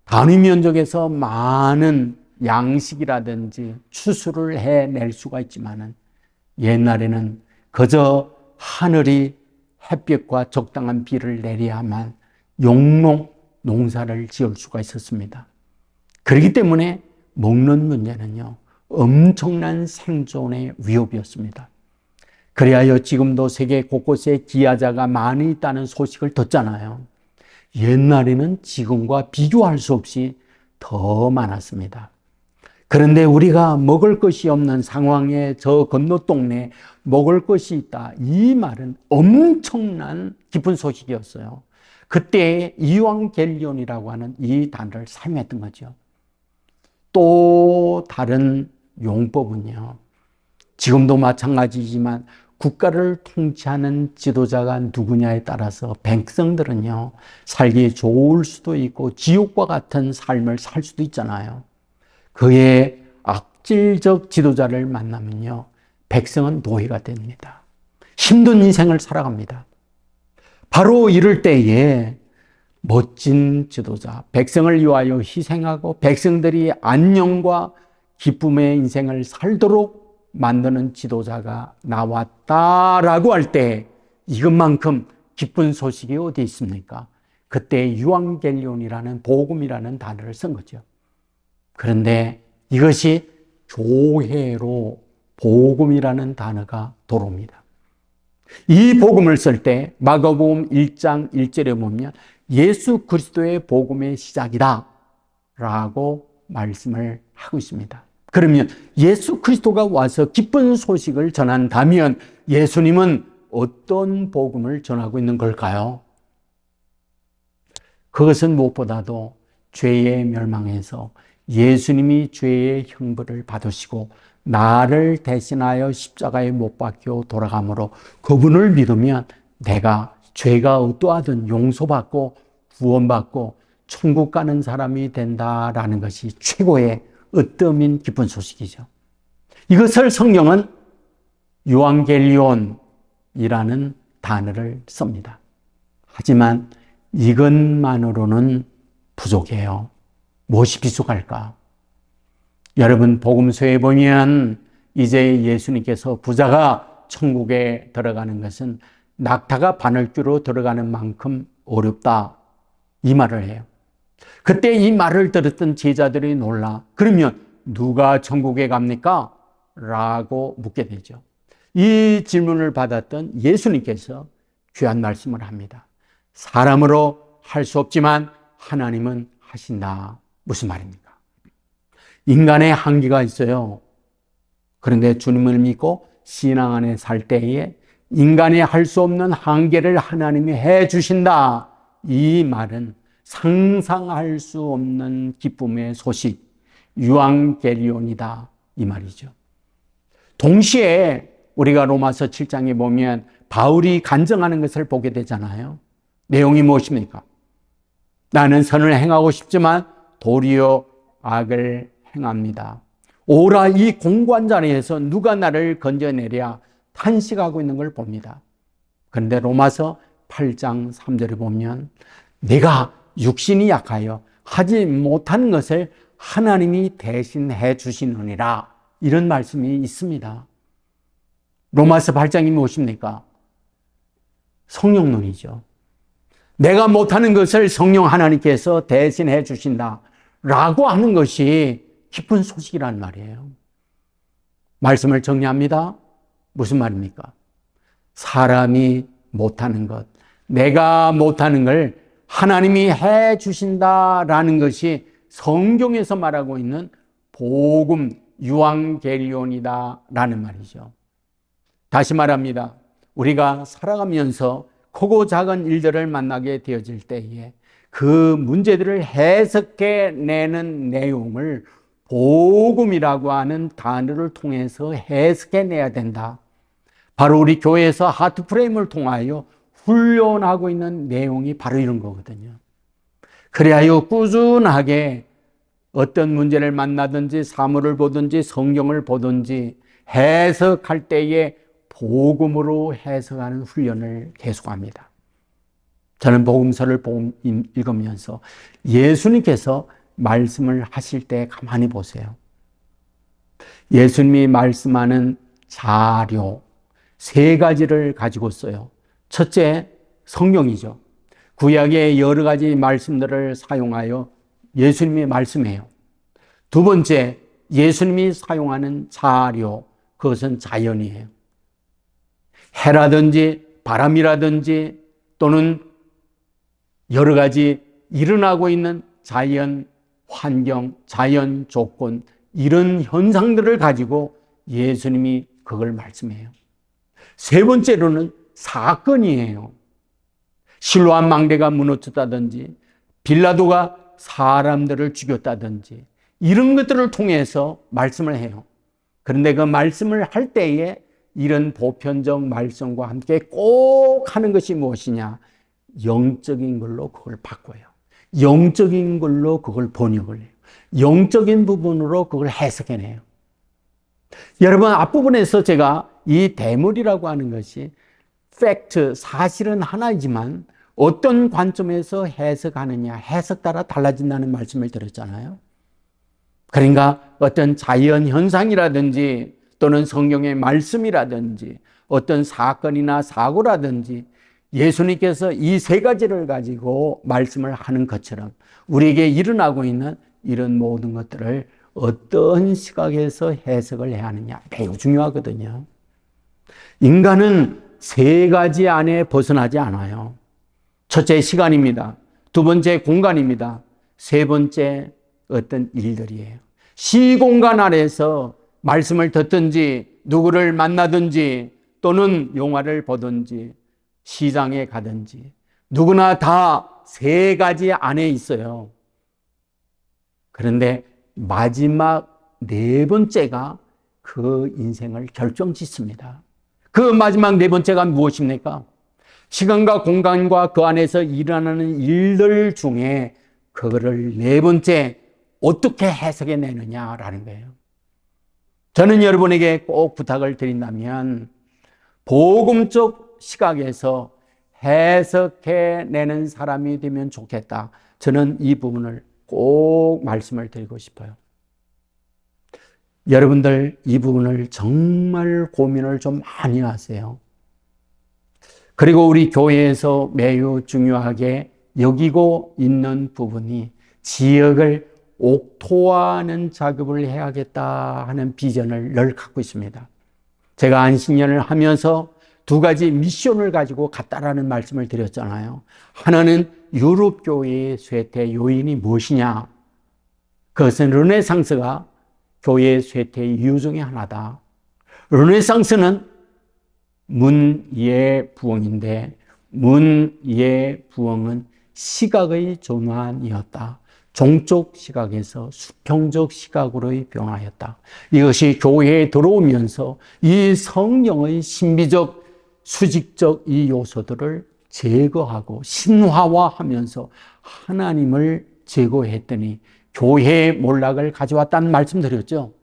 단위 면적에서 많은 양식이라든지 추수를 해낼 수가 있지만은 옛날에는 그저 하늘이 햇볕과 적당한 비를 내려야만 농사를 지을 수가 있었습니다. 그렇기 때문에 먹는 문제는요, 엄청난 생존의 위협이었습니다. 그리하여 지금도 세계 곳곳에 기아자가 많이 있다는 소식을 듣잖아요. 옛날에는 지금과 비교할 수 없이 더 많았습니다. 그런데 우리가 먹을 것이 없는 상황에 저 건너 동네에 먹을 것이 있다, 이 말은 엄청난 기쁜 소식이었어요. 그때 이왕겔리온이라고 하는 이 단어를 사용했던 거죠. 또 다른 용법은요, 지금도 마찬가지지만 국가를 통치하는 지도자가 누구냐에 따라서 백성들은요, 살기 좋을 수도 있고 지옥과 같은 삶을 살 수도 있잖아요. 그의 악질적 지도자를 만나면요, 백성은 노예가 됩니다. 힘든 인생을 살아갑니다. 바로 이럴 때에 멋진 지도자, 백성을 위하여 희생하고 백성들이 안녕과 기쁨의 인생을 살도록 만드는 지도자가 나왔다라고 할 때 이것만큼 기쁜 소식이 어디 있습니까? 그때 유앙겔리온이라는 복음이라는 단어를 쓴 거죠. 그런데 이것이 교회로 복음이라는 단어가 들어옵니다. 이 복음을 쓸 때 마가복음 1장 1절에 보면 예수 그리스도의 복음의 시작이다 라고 말씀을 하고 있습니다. 그러면 예수 그리스도가 와서 기쁜 소식을 전한다면 예수님은 어떤 복음을 전하고 있는 걸까요? 그것은 무엇보다도 죄의 멸망에서 예수님이 죄의 형벌을 받으시고 나를 대신하여 십자가에 못 박혀 돌아감으로 그분을 믿으면 내가 죄가 어떠하든 용서받고 구원받고 천국 가는 사람이 된다라는 것이 최고의 으뜸인 기쁜 소식이죠. 이것을 성경은 유앙겔리온이라는 단어를 씁니다. 하지만 이것만으로는 부족해요. 무엇이 비속할까? 여러분 복음서에 보면 이제 예수님께서 부자가 천국에 들어가는 것은 낙타가 바늘귀로 들어가는 만큼 어렵다 이 말을 해요. 그때 이 말을 들었던 제자들이 놀라 그러면 누가 천국에 갑니까? 라고 묻게 되죠. 이 질문을 받았던 예수님께서 귀한 말씀을 합니다. 사람으로 할 수 없지만 하나님은 하신다. 무슨 말입니까? 인간의 한계가 있어요. 그런데 주님을 믿고 신앙 안에 살 때에 인간이 할 수 없는 한계를 하나님이 해 주신다. 이 말은 상상할 수 없는 기쁨의 소식, 유앙겔리온이다. 이 말이죠. 동시에 우리가 로마서 7장에 보면 바울이 간증하는 것을 보게 되잖아요. 내용이 무엇입니까? 나는 선을 행하고 싶지만 도리어 악을 행합니다. 오라 이 공고한 자리에서 누가 나를 건져내랴 탄식하고 있는 걸 봅니다. 그런데 로마서 8장 3절에 보면 내가 육신이 약하여 하지 못하는 것을 하나님이 대신해 주시느니라 이런 말씀이 있습니다. 로마서 8장이 무엇입니까? 성령론이죠. 내가 못하는 것을 성령 하나님께서 대신해 주신다 라고 하는 것이 기쁜 소식이란 말이에요. 말씀을 정리합니다. 무슨 말입니까? 사람이 못하는 것, 내가 못하는 걸 하나님이 해 주신다라는 것이 성경에서 말하고 있는 복음 유앙겔리온이다라는 말이죠. 다시 말합니다. 우리가 살아가면서 크고 작은 일들을 만나게 되어질 때에 그 문제들을 해석해내는 내용을 복음이라고 하는 단어를 통해서 해석해내야 된다. 바로 우리 교회에서 하트프레임을 통하여 훈련하고 있는 내용이 바로 이런 거거든요. 그래야 꾸준하게 어떤 문제를 만나든지 사물을 보든지 성경을 보든지 해석할 때에 복음으로 해석하는 훈련을 계속합니다. 저는 복음서를 읽으면서 예수님께서 말씀을 하실 때 가만히 보세요. 예수님이 말씀하는 자료 3가지를 가지고 써요. 첫째, 성경이죠. 구약의 여러 가지 말씀들을 사용하여 예수님이 말씀해요. 두 번째, 예수님이 사용하는 자료, 그것은 자연이에요. 해라든지 바람이라든지 또는 여러 가지 일어나고 있는 자연 환경, 자연 조건, 이런 현상들을 가지고 예수님이 그걸 말씀해요. 세 번째로는 사건이에요. 실로암 망대가 무너졌다든지 빌라도가 사람들을 죽였다든지 이런 것들을 통해서 말씀을 해요. 그런데 그 말씀을 할 때에 이런 보편적 말씀과 함께 꼭 하는 것이 무엇이냐? 영적인 걸로 그걸 바꿔요. 영적인 걸로 그걸 번역을 해요. 영적인 부분으로 그걸 해석해내요. 여러분, 앞부분에서 제가 이 대물이라고 하는 것이 팩트, 사실은 하나이지만 어떤 관점에서 해석하느냐, 해석 따라 달라진다는 말씀을 드렸잖아요. 그러니까 어떤 자연 현상이라든지 또는 성경의 말씀이라든지 어떤 사건이나 사고라든지 예수님께서 이 세 가지를 가지고 말씀을 하는 것처럼 우리에게 일어나고 있는 이런 모든 것들을 어떤 시각에서 해석을 해야 하느냐 매우 중요하거든요. 인간은 세 가지 안에 벗어나지 않아요. 첫째 시간입니다. 두 번째 공간입니다. 세 번째 어떤 일들이에요. 시공간 안에서 말씀을 듣든지 누구를 만나든지 또는 영화를 보든지 시장에 가든지 누구나 다 세 가지 안에 있어요. 그런데 마지막 네 번째가 그 인생을 결정짓습니다. 그 마지막 네 번째가 무엇입니까? 시간과 공간과 그 안에서 일어나는 일들 중에 그거를 네 번째 어떻게 해석해 내느냐라는 거예요. 저는 여러분에게 꼭 부탁을 드린다면 복음적 시각에서 해석해내는 사람이 되면 좋겠다. 저는 이 부분을 꼭 말씀을 드리고 싶어요. 여러분들 이 부분을 정말 고민을 좀 많이 하세요. 그리고 우리 교회에서 매우 중요하게 여기고 있는 부분이 지역을 옥토화하는 작업을 해야겠다 하는 비전을 늘 갖고 있습니다. 제가 안식년을 하면서 두 가지 미션을 가지고 갔다라는 말씀을 드렸잖아요. 하나는 유럽 교회의 쇠퇴 요인이 무엇이냐? 그것은 르네상스가 교회의 쇠퇴의 이유 중에 하나다. 르네상스는 문예 부흥인데 문예 부흥은 시각의 전환이었다. 종적 시각에서 수평적 시각으로의 변화였다. 이것이 교회에 들어오면서 이 성령의 신비적 수직적 이 요소들을 제거하고 신화화하면서 하나님을 제거했더니 교회의 몰락을 가져왔다는 말씀 드렸죠.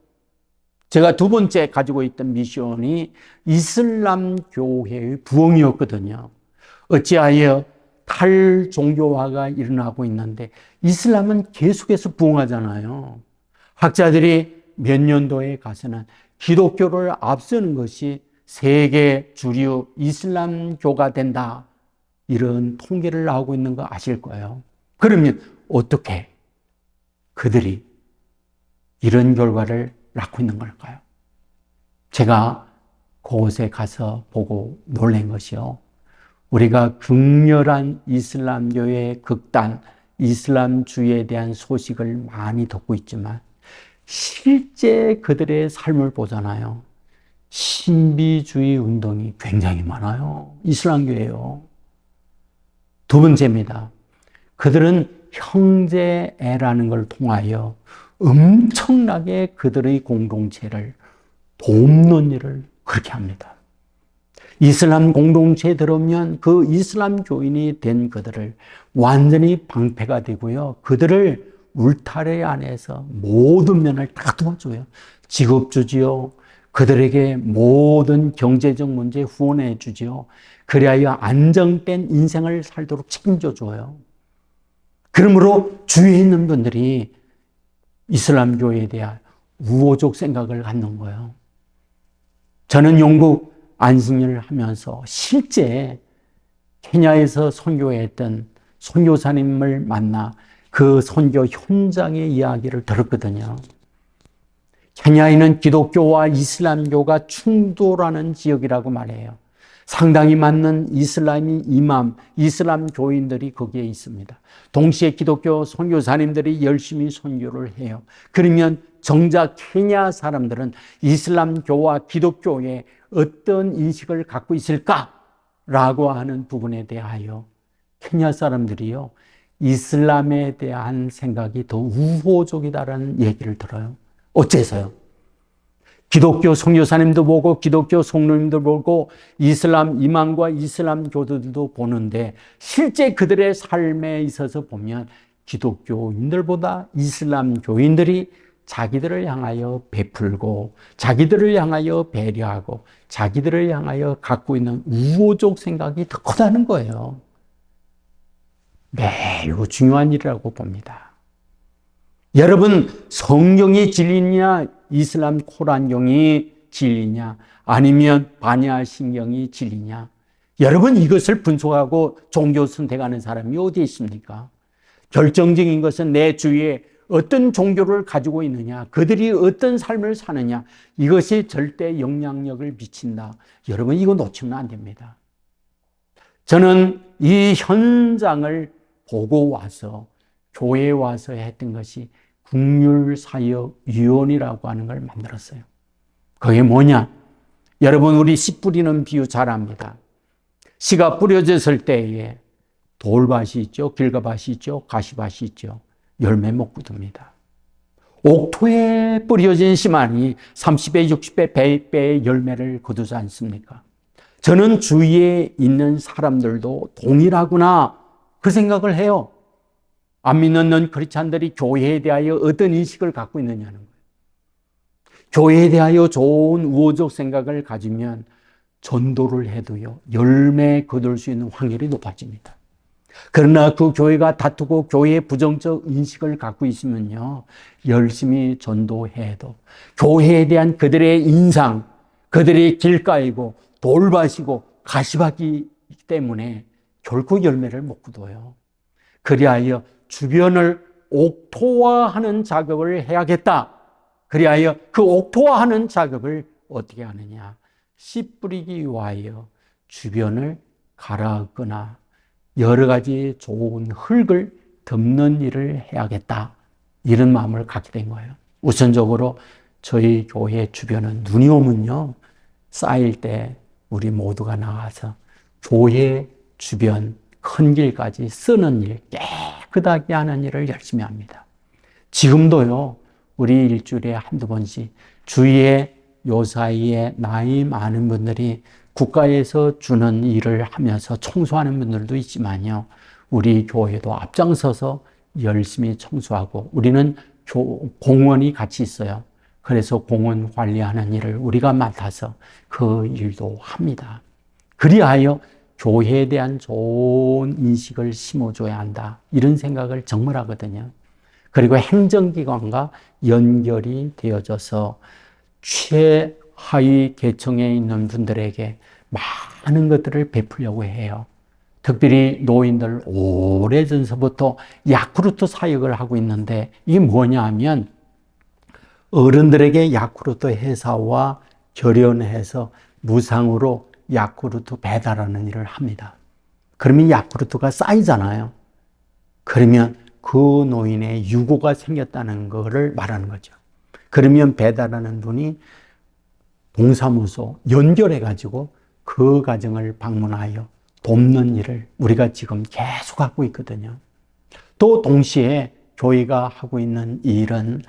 제가 두 번째 가지고 있던 미션이 이슬람 교회의 부흥이었거든요. 어찌하여 탈종교화가 일어나고 있는데 이슬람은 계속해서 부흥하잖아요. 학자들이 몇 년도에 가서는 기독교를 앞서는 것이 세계 주류 이슬람교가 된다. 이런 통계를 나오고 있는 거 아실 거예요. 그러면 어떻게 그들이 이런 결과를 낳고 있는 걸까요? 제가 그곳에 가서 보고 놀란 것이요. 우리가 극렬한 이슬람교의 극단, 이슬람주의에 대한 소식을 많이 듣고 있지만 실제 그들의 삶을 보잖아요. 신비주의 운동이 굉장히 많아요. 이슬람교예요. 두 번째입니다. 그들은 형제애라는 걸 통하여 엄청나게 그들의 공동체를 돕는 일을 그렇게 합니다. 이슬람 공동체에 들어오면 그 이슬람 교인이 된 그들을 완전히 방패가 되고요. 그들을 울타리 안에서 모든 면을 다 도와줘요. 직업 주지요. 그들에게 모든 경제적 문제 후원해 주지요. 그리하여 안정된 인생을 살도록 책임져 줘요. 그러므로 주위에 있는 분들이 이슬람교에 대한 우호적 생각을 갖는 거예요. 저는 영국 안식년을 하면서 실제 케냐에서 선교했던 선교사님을 만나 그 선교 현장의 이야기를 들었거든요. 케냐에는 기독교와 이슬람교가 충돌하는 지역이라고 말해요. 상당히 많은 이슬람이 이맘, 이슬람 교인들이 거기에 있습니다. 동시에 기독교 선교사님들이 열심히 선교를 해요. 그러면 정작 케냐 사람들은 이슬람교와 기독교에 어떤 인식을 갖고 있을까라고 하는 부분에 대하여 케냐 사람들이요, 이슬람에 대한 생각이 더 우호적이다라는 얘기를 들어요. 어째서요? 기독교 선교사님도 보고 기독교 성도님도 보고 이슬람 이맘과 이슬람 교도들도 보는데 실제 그들의 삶에 있어서 보면 기독교인들보다 이슬람 교인들이 자기들을 향하여 베풀고 자기들을 향하여 배려하고 자기들을 향하여 갖고 있는 우호적 생각이 더 크다는 거예요. 매우 중요한 일이라고 봅니다. 여러분, 성경이 진리냐, 이슬람 코란경이 진리냐, 아니면 바냐 신경이 진리냐, 여러분 이것을 분석하고 종교 선택하는 사람이 어디 있습니까? 결정적인 것은 내 주위에 어떤 종교를 가지고 있느냐, 그들이 어떤 삶을 사느냐, 이것이 절대 영향력을 미친다. 여러분 이거 놓치면 안 됩니다. 저는 이 현장을 보고 와서 교회에 와서 했던 것이 국률사역위원이라고 하는 걸 만들었어요. 그게 뭐냐? 여러분 우리 씨 뿌리는 비유 잘 압니다. 씨가 뿌려졌을 때에 돌밭이 있죠, 길가밭이 있죠, 가시밭이 있죠. 열매 못 거둡니다. 옥토에 뿌려진 씨만이 30배, 60배, 100배의 열매를 거두지 않습니까? 저는 주위에 있는 사람들도 동일하구나 그 생각을 해요. 안 믿는 크리스찬들이 교회에 대하여 어떤 인식을 갖고 있느냐는 거예요. 교회에 대하여 좋은 우호적 생각을 가지면 전도를 해도요, 열매 거둘 수 있는 확률이 높아집니다. 그러나 그 교회가 다투고 교회의 부정적 인식을 갖고 있으면요, 열심히 전도해도 교회에 대한 그들의 인상, 그들의 길가이고 돌밭이고 가시밭이기 때문에 결코 열매를 못 거둬요. 그리하여 주변을 옥토화하는 작업을 해야겠다. 그리하여 그 옥토화하는 작업을 어떻게 하느냐? 씨 뿌리기 위하여 주변을 갈아엎거나 여러 가지 좋은 흙을 덮는 일을 해야겠다. 이런 마음을 갖게 된 거예요. 우선적으로 저희 교회 주변은 눈이 오면요, 쌓일 때 우리 모두가 나가서 교회 주변 큰 길까지 쓰는 일, 깨끗하게 하는 일을 열심히 합니다. 지금도요, 우리 일주일에 한두 번씩 주위에 요 사이에 나이 많은 분들이 국가에서 주는 일을 하면서 청소하는 분들도 있지만요, 우리 교회도 앞장서서 열심히 청소하고, 우리는 공원이 같이 있어요. 그래서 공원 관리하는 일을 우리가 맡아서 그 일도 합니다. 그리하여 교회에 대한 좋은 인식을 심어줘야 한다. 이런 생각을 정말 하거든요. 그리고 행정기관과 연결이 되어져서 최하위 계층에 있는 분들에게 많은 것들을 베풀려고 해요. 특별히 노인들 오래전서부터 야쿠르트 사역을 하고 있는데, 이게 뭐냐 하면 어른들에게 야쿠르트 회사와 결연해서 무상으로 야쿠르트 배달하는 일을 합니다. 그러면 야쿠르트가 쌓이잖아요. 그러면 그 노인의 유고가 생겼다는 것을 말하는 거죠. 그러면 배달하는 분이 동사무소 연결해가지고 그 가정을 방문하여 돕는 일을 우리가 지금 계속 하고 있거든요. 또 동시에 교회가 하고 있는 일은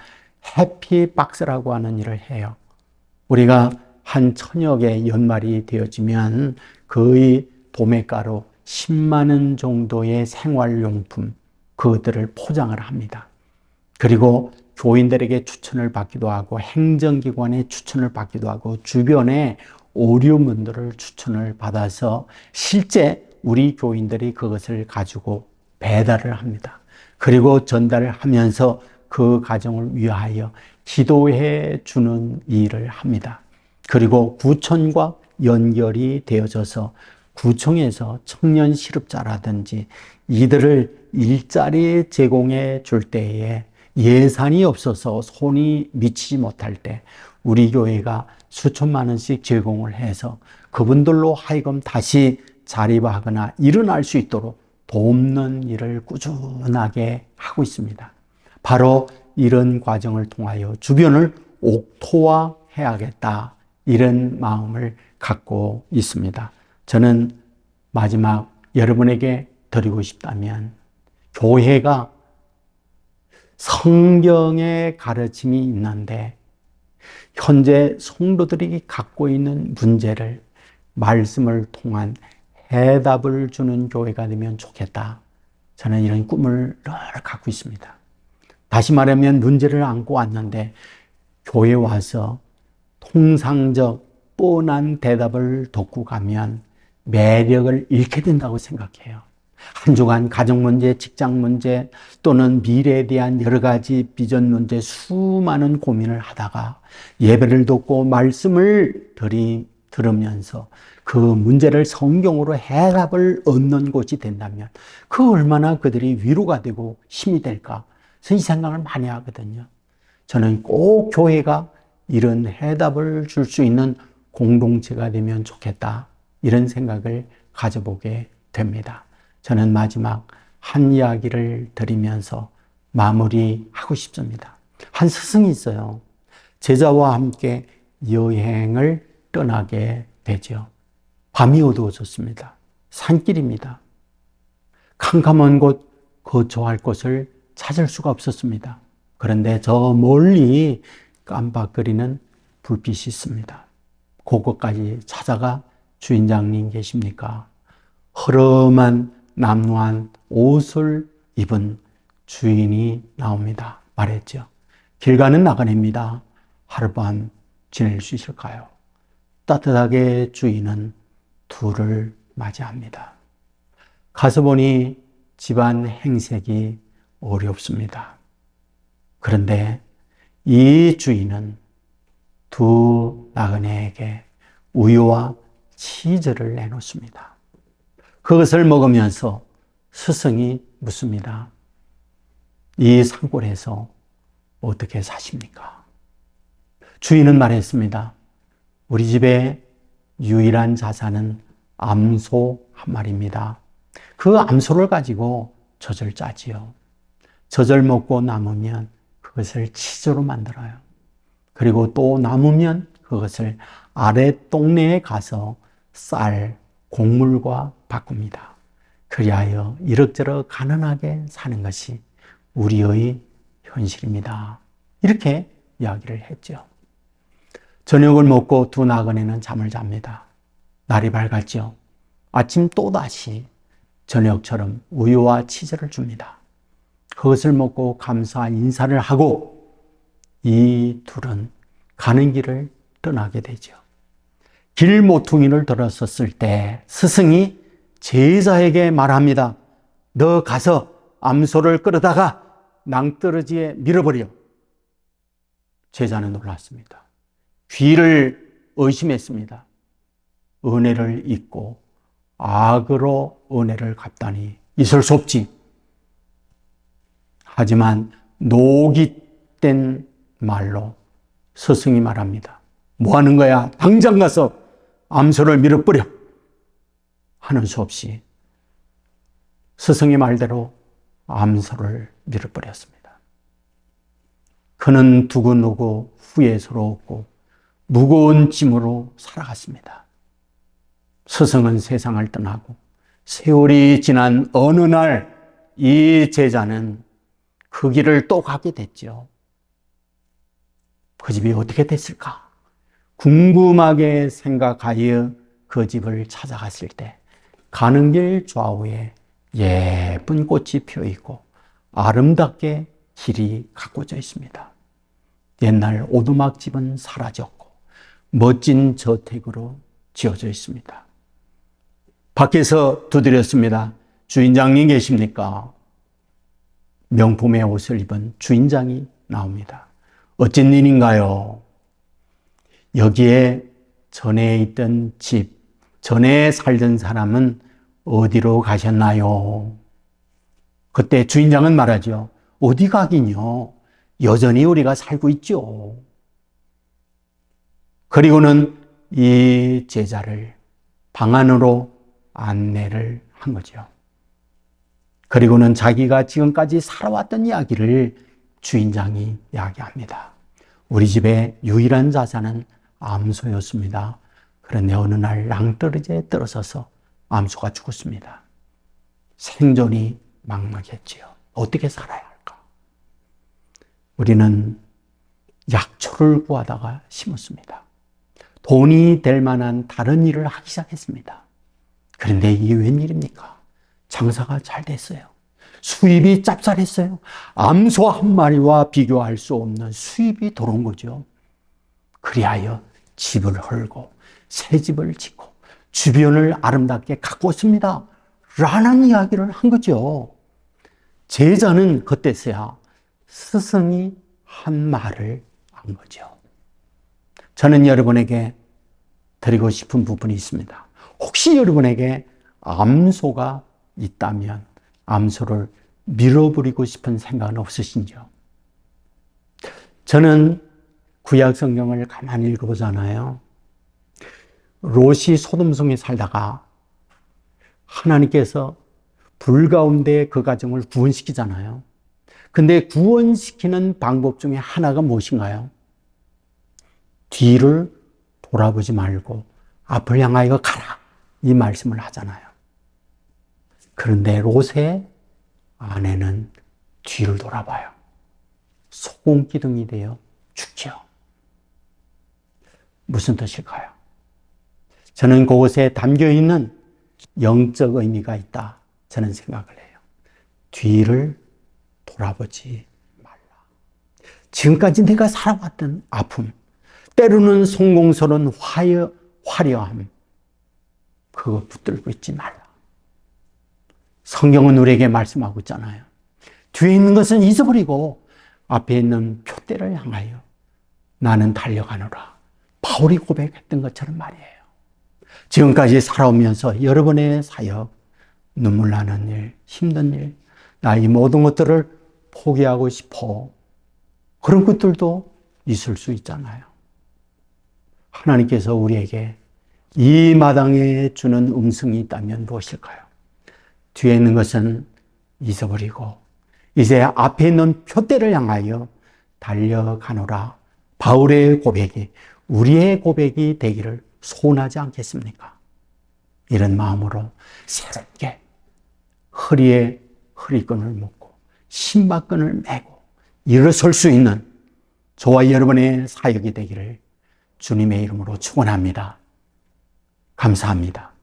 해피박스라고 하는 일을 해요. 우리가 한 1000여 개 연말이 되어지면 거의 도매가로 10만 원 정도의 생활용품, 그것들을 포장을 합니다. 그리고 교인들에게 추천을 받기도 하고 행정기관에 추천을 받기도 하고 주변에 오류분들을 추천을 받아서 실제 우리 교인들이 그것을 가지고 배달을 합니다. 그리고 전달을 하면서 그 가정을 위하여 기도해 주는 일을 합니다. 그리고 구청과 연결이 되어져서 구청에서 청년 실업자라든지 이들을 일자리 제공해 줄 때에 예산이 없어서 손이 미치지 못할 때 우리 교회가 수천만 원씩 제공을 해서 그분들로 하여금 다시 자립하거나 일어날 수 있도록 돕는 일을 꾸준하게 하고 있습니다. 바로 이런 과정을 통하여 주변을 옥토화해야겠다, 이런 마음을 갖고 있습니다. 저는 마지막 여러분에게 드리고 싶다면, 교회가 성경의 가르침이 있는데 현재 성도들이 갖고 있는 문제를 말씀을 통한 해답을 주는 교회가 되면 좋겠다. 저는 이런 꿈을 늘 갖고 있습니다. 다시 말하면 문제를 안고 왔는데 교회에 와서 통상적 뻔한 대답을 듣고 가면 매력을 잃게 된다고 생각해요. 한 주간 가정 문제, 직장 문제 또는 미래에 대한 여러 가지 비전 문제 수많은 고민을 하다가 예배를 듣고 말씀을 들으면서 그 문제를 성경으로 해답을 얻는 곳이 된다면 그 얼마나 그들이 위로가 되고 힘이 될까? 이 생각을 많이 하거든요. 저는 꼭 교회가 이런 해답을 줄 수 있는 공동체가 되면 좋겠다. 이런 생각을 가져보게 됩니다. 저는 마지막 한 이야기를 드리면서 마무리하고 싶습니다. 한 스승이 있어요. 제자와 함께 여행을 떠나게 되죠. 밤이 어두워졌습니다. 산길입니다. 캄캄한 곳, 거처할 곳을 찾을 수가 없었습니다. 그런데 저 멀리 깜박거리는 불빛이 있습니다. 그곳까지 찾아가 주인장님 계십니까? 허름한 남루한 옷을 입은 주인이 나옵니다. 말했죠. 길 가는 나그네입니다. 하룻밤 지낼 수 있을까요? 따뜻하게 주인은 둘을 맞이합니다. 가서 보니 집안 행색이 어렵습니다. 그런데 이 주인은 두 나그네에게 우유와 치즈를 내놓습니다. 그것을 먹으면서 스승이 묻습니다. 이 산골에서 어떻게 사십니까? 주인은 말했습니다. 우리 집의 유일한 자산은 암소 한 마리입니다. 그 암소를 가지고 젖을 짜지요. 젖을 먹고 남으면 그것을 치즈로 만들어요. 그리고 또 남으면 그것을 아래 동네에 가서 쌀, 곡물과 바꿉니다. 그리하여 이럭저럭 가난하게 사는 것이 우리의 현실입니다. 이렇게 이야기를 했죠. 저녁을 먹고 두 나그네는 잠을 잡니다. 날이 밝았죠. 아침 또다시 저녁처럼 우유와 치즈를 줍니다. 그것을 먹고 감사 인사를 하고 이 둘은 가는 길을 떠나게 되죠. 길 모퉁이를 들었었을 때 스승이 제자에게 말합니다. 너 가서 암소를 끌어다가 낭떠러지에 밀어버려. 제자는 놀랐습니다. 귀를 의심했습니다. 은혜를 잊고 악으로 은혜를 갚다니 있을 수 없지. 하지만 녹이 된 말로 스승이 말합니다. 뭐 하는 거야? 당장 가서 암소를 밀어버려. 하는 수 없이 스승의 말대로 암소를 밀어버렸습니다. 그는 두고두고 후회스러웠고 무거운 짐으로 살아갔습니다. 스승은 세상을 떠나고 세월이 지난 어느 날 이 제자는 그 길을 또 가게 됐죠. 그 집이 어떻게 됐을까? 궁금하게 생각하여 그 집을 찾아갔을 때 가는 길 좌우에 예쁜 꽃이 피어있고 아름답게 길이 가꿔져 있습니다. 옛날 오두막집은 사라졌고 멋진 저택으로 지어져 있습니다. 밖에서 두드렸습니다. 주인장님 계십니까? 명품의 옷을 입은 주인장이 나옵니다. 어쩐 일인가요? 여기에 전에 있던 집, 전에 살던 사람은 어디로 가셨나요? 그때 주인장은 말하죠. 어디 가긴요? 여전히 우리가 살고 있죠. 그리고는 이 제자를 방 안으로 안내를 한 거죠. 그리고는 자기가 지금까지 살아왔던 이야기를 주인장이 이야기합니다. 우리 집의 유일한 자산은 암소였습니다. 그런데 어느 날 낭떠러지에 떨어져서 암소가 죽었습니다. 생존이 막막했지요. 어떻게 살아야 할까? 우리는 약초를 구하다가 심었습니다. 돈이 될 만한 다른 일을 하기 시작했습니다. 그런데 이게 웬일입니까? 장사가 잘 됐어요. 수입이 짭짤했어요. 암소 한 마리와 비교할 수 없는 수입이 들어온 거죠. 그리하여 집을 헐고 새 집을 짓고 주변을 아름답게 가꾸었습니다. 라는 이야기를 한 거죠. 제자는 그때서야 스승이 한 말을 한 거죠. 저는 여러분에게 드리고 싶은 부분이 있습니다. 혹시 여러분에게 암소가 있다면 암소를 밀어버리고 싶은 생각은 없으신지요? 저는 구약 성경을 가만히 읽어보잖아요. 롯이 소돔성에 살다가 하나님께서 불 가운데 그 가정을 구원시키잖아요. 근데 구원시키는 방법 중에 하나가 무엇인가요? 뒤를 돌아보지 말고 앞을 향하여 가라, 이 말씀을 하잖아요. 그런데 롯의 아내는 뒤를 돌아봐요. 소금기둥이 되어 죽죠. 무슨 뜻일까요? 저는 그것에 담겨있는 영적 의미가 있다, 저는 생각을 해요. 뒤를 돌아보지 말라. 지금까지 내가 살아왔던 아픔, 때로는 성공스러운 화려함, 그거 붙들고 있지 말라. 성경은 우리에게 말씀하고 있잖아요. 뒤에 있는 것은 잊어버리고 앞에 있는 표대를 향하여 나는 달려가노라. 바울이 고백했던 것처럼 말이에요. 지금까지 살아오면서 여러분의 사역, 눈물 나는 일, 힘든 일, 나의 모든 것들을 포기하고 싶어. 그런 것들도 있을 수 있잖아요. 하나님께서 우리에게 이 마당에 주는 음성이 있다면 무엇일까요? 뒤에 있는 것은 잊어버리고 이제 앞에 있는 표대를 향하여 달려가노라. 바울의 고백이 우리의 고백이 되기를 소원하지 않겠습니까? 이런 마음으로 새롭게 허리에 허리끈을 묶고 신발끈을 매고 일어설 수 있는 저와 여러분의 사역이 되기를 주님의 이름으로 축원합니다. 감사합니다.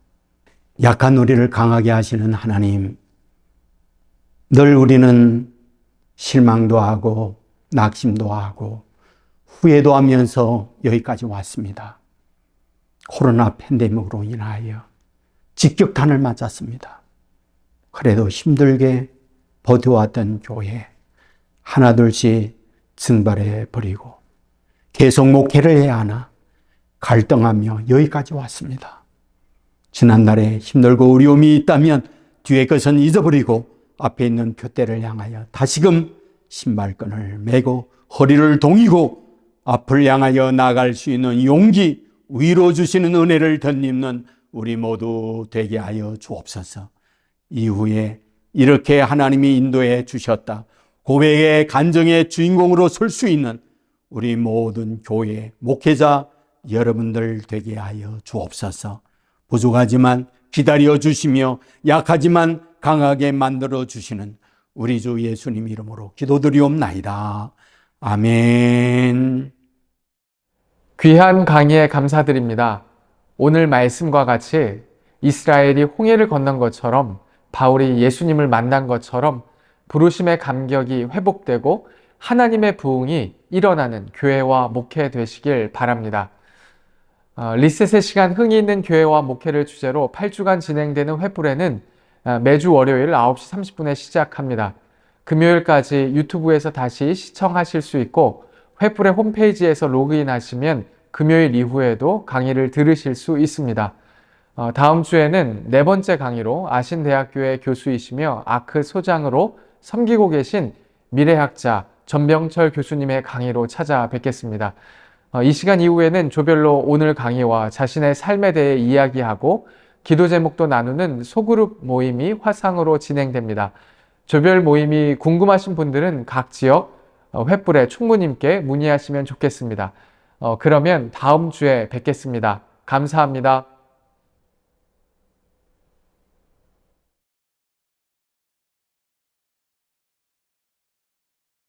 약한 우리를 강하게 하시는 하나님, 늘 우리는 실망도 하고 낙심도 하고 후회도 하면서 여기까지 왔습니다. 코로나 팬데믹으로 인하여 직격탄을 맞았습니다. 그래도 힘들게 버텨왔던 교회 하나둘씩 증발해 버리고 계속 목회를 해야 하나 갈등하며 여기까지 왔습니다. 지난날에 힘들고 어려움이 있다면 뒤에 것은 잊어버리고 앞에 있는 표대를 향하여 다시금 신발끈을 매고 허리를 동이고 앞을 향하여 나갈 수 있는 용기, 위로 주시는 은혜를 덧입는 우리 모두 되게 하여 주옵소서. 이후에 이렇게 하나님이 인도해 주셨다, 고백의 간증의 주인공으로 설 수 있는 우리 모든 교회 목회자 여러분들 되게 하여 주옵소서. 부족하지만 기다려 주시며 약하지만 강하게 만들어 주시는 우리 주 예수님 이름으로 기도드리옵나이다. 아멘. 귀한 강의에 감사드립니다. 오늘 말씀과 같이 이스라엘이 홍해를 건넌 것처럼 바울이 예수님을 만난 것처럼 부르심의 감격이 회복되고 하나님의 부흥이 일어나는 교회와 목회 되시길 바랍니다. 리셋의 시간 흥이 있는 교회와 목회를 주제로 8주간 진행되는 횃불에는 매주 월요일 9시 30분에 시작합니다. 금요일까지 유튜브에서 다시 시청하실 수 있고 횃불의 홈페이지에서 로그인하시면 금요일 이후에도 강의를 들으실 수 있습니다. 다음 주에는 네 번째 강의로 아신대학교의 교수이시며 아크 소장으로 섬기고 계신 미래학자 전병철 교수님의 강의로 찾아뵙겠습니다. 이 시간 이후에는 조별로 오늘 강의와 자신의 삶에 대해 이야기하고 기도 제목도 나누는 소그룹 모임이 화상으로 진행됩니다. 조별 모임이 궁금하신 분들은 각 지역 횃불의 총무님께 문의하시면 좋겠습니다. 그러면 다음 주에 뵙겠습니다. 감사합니다.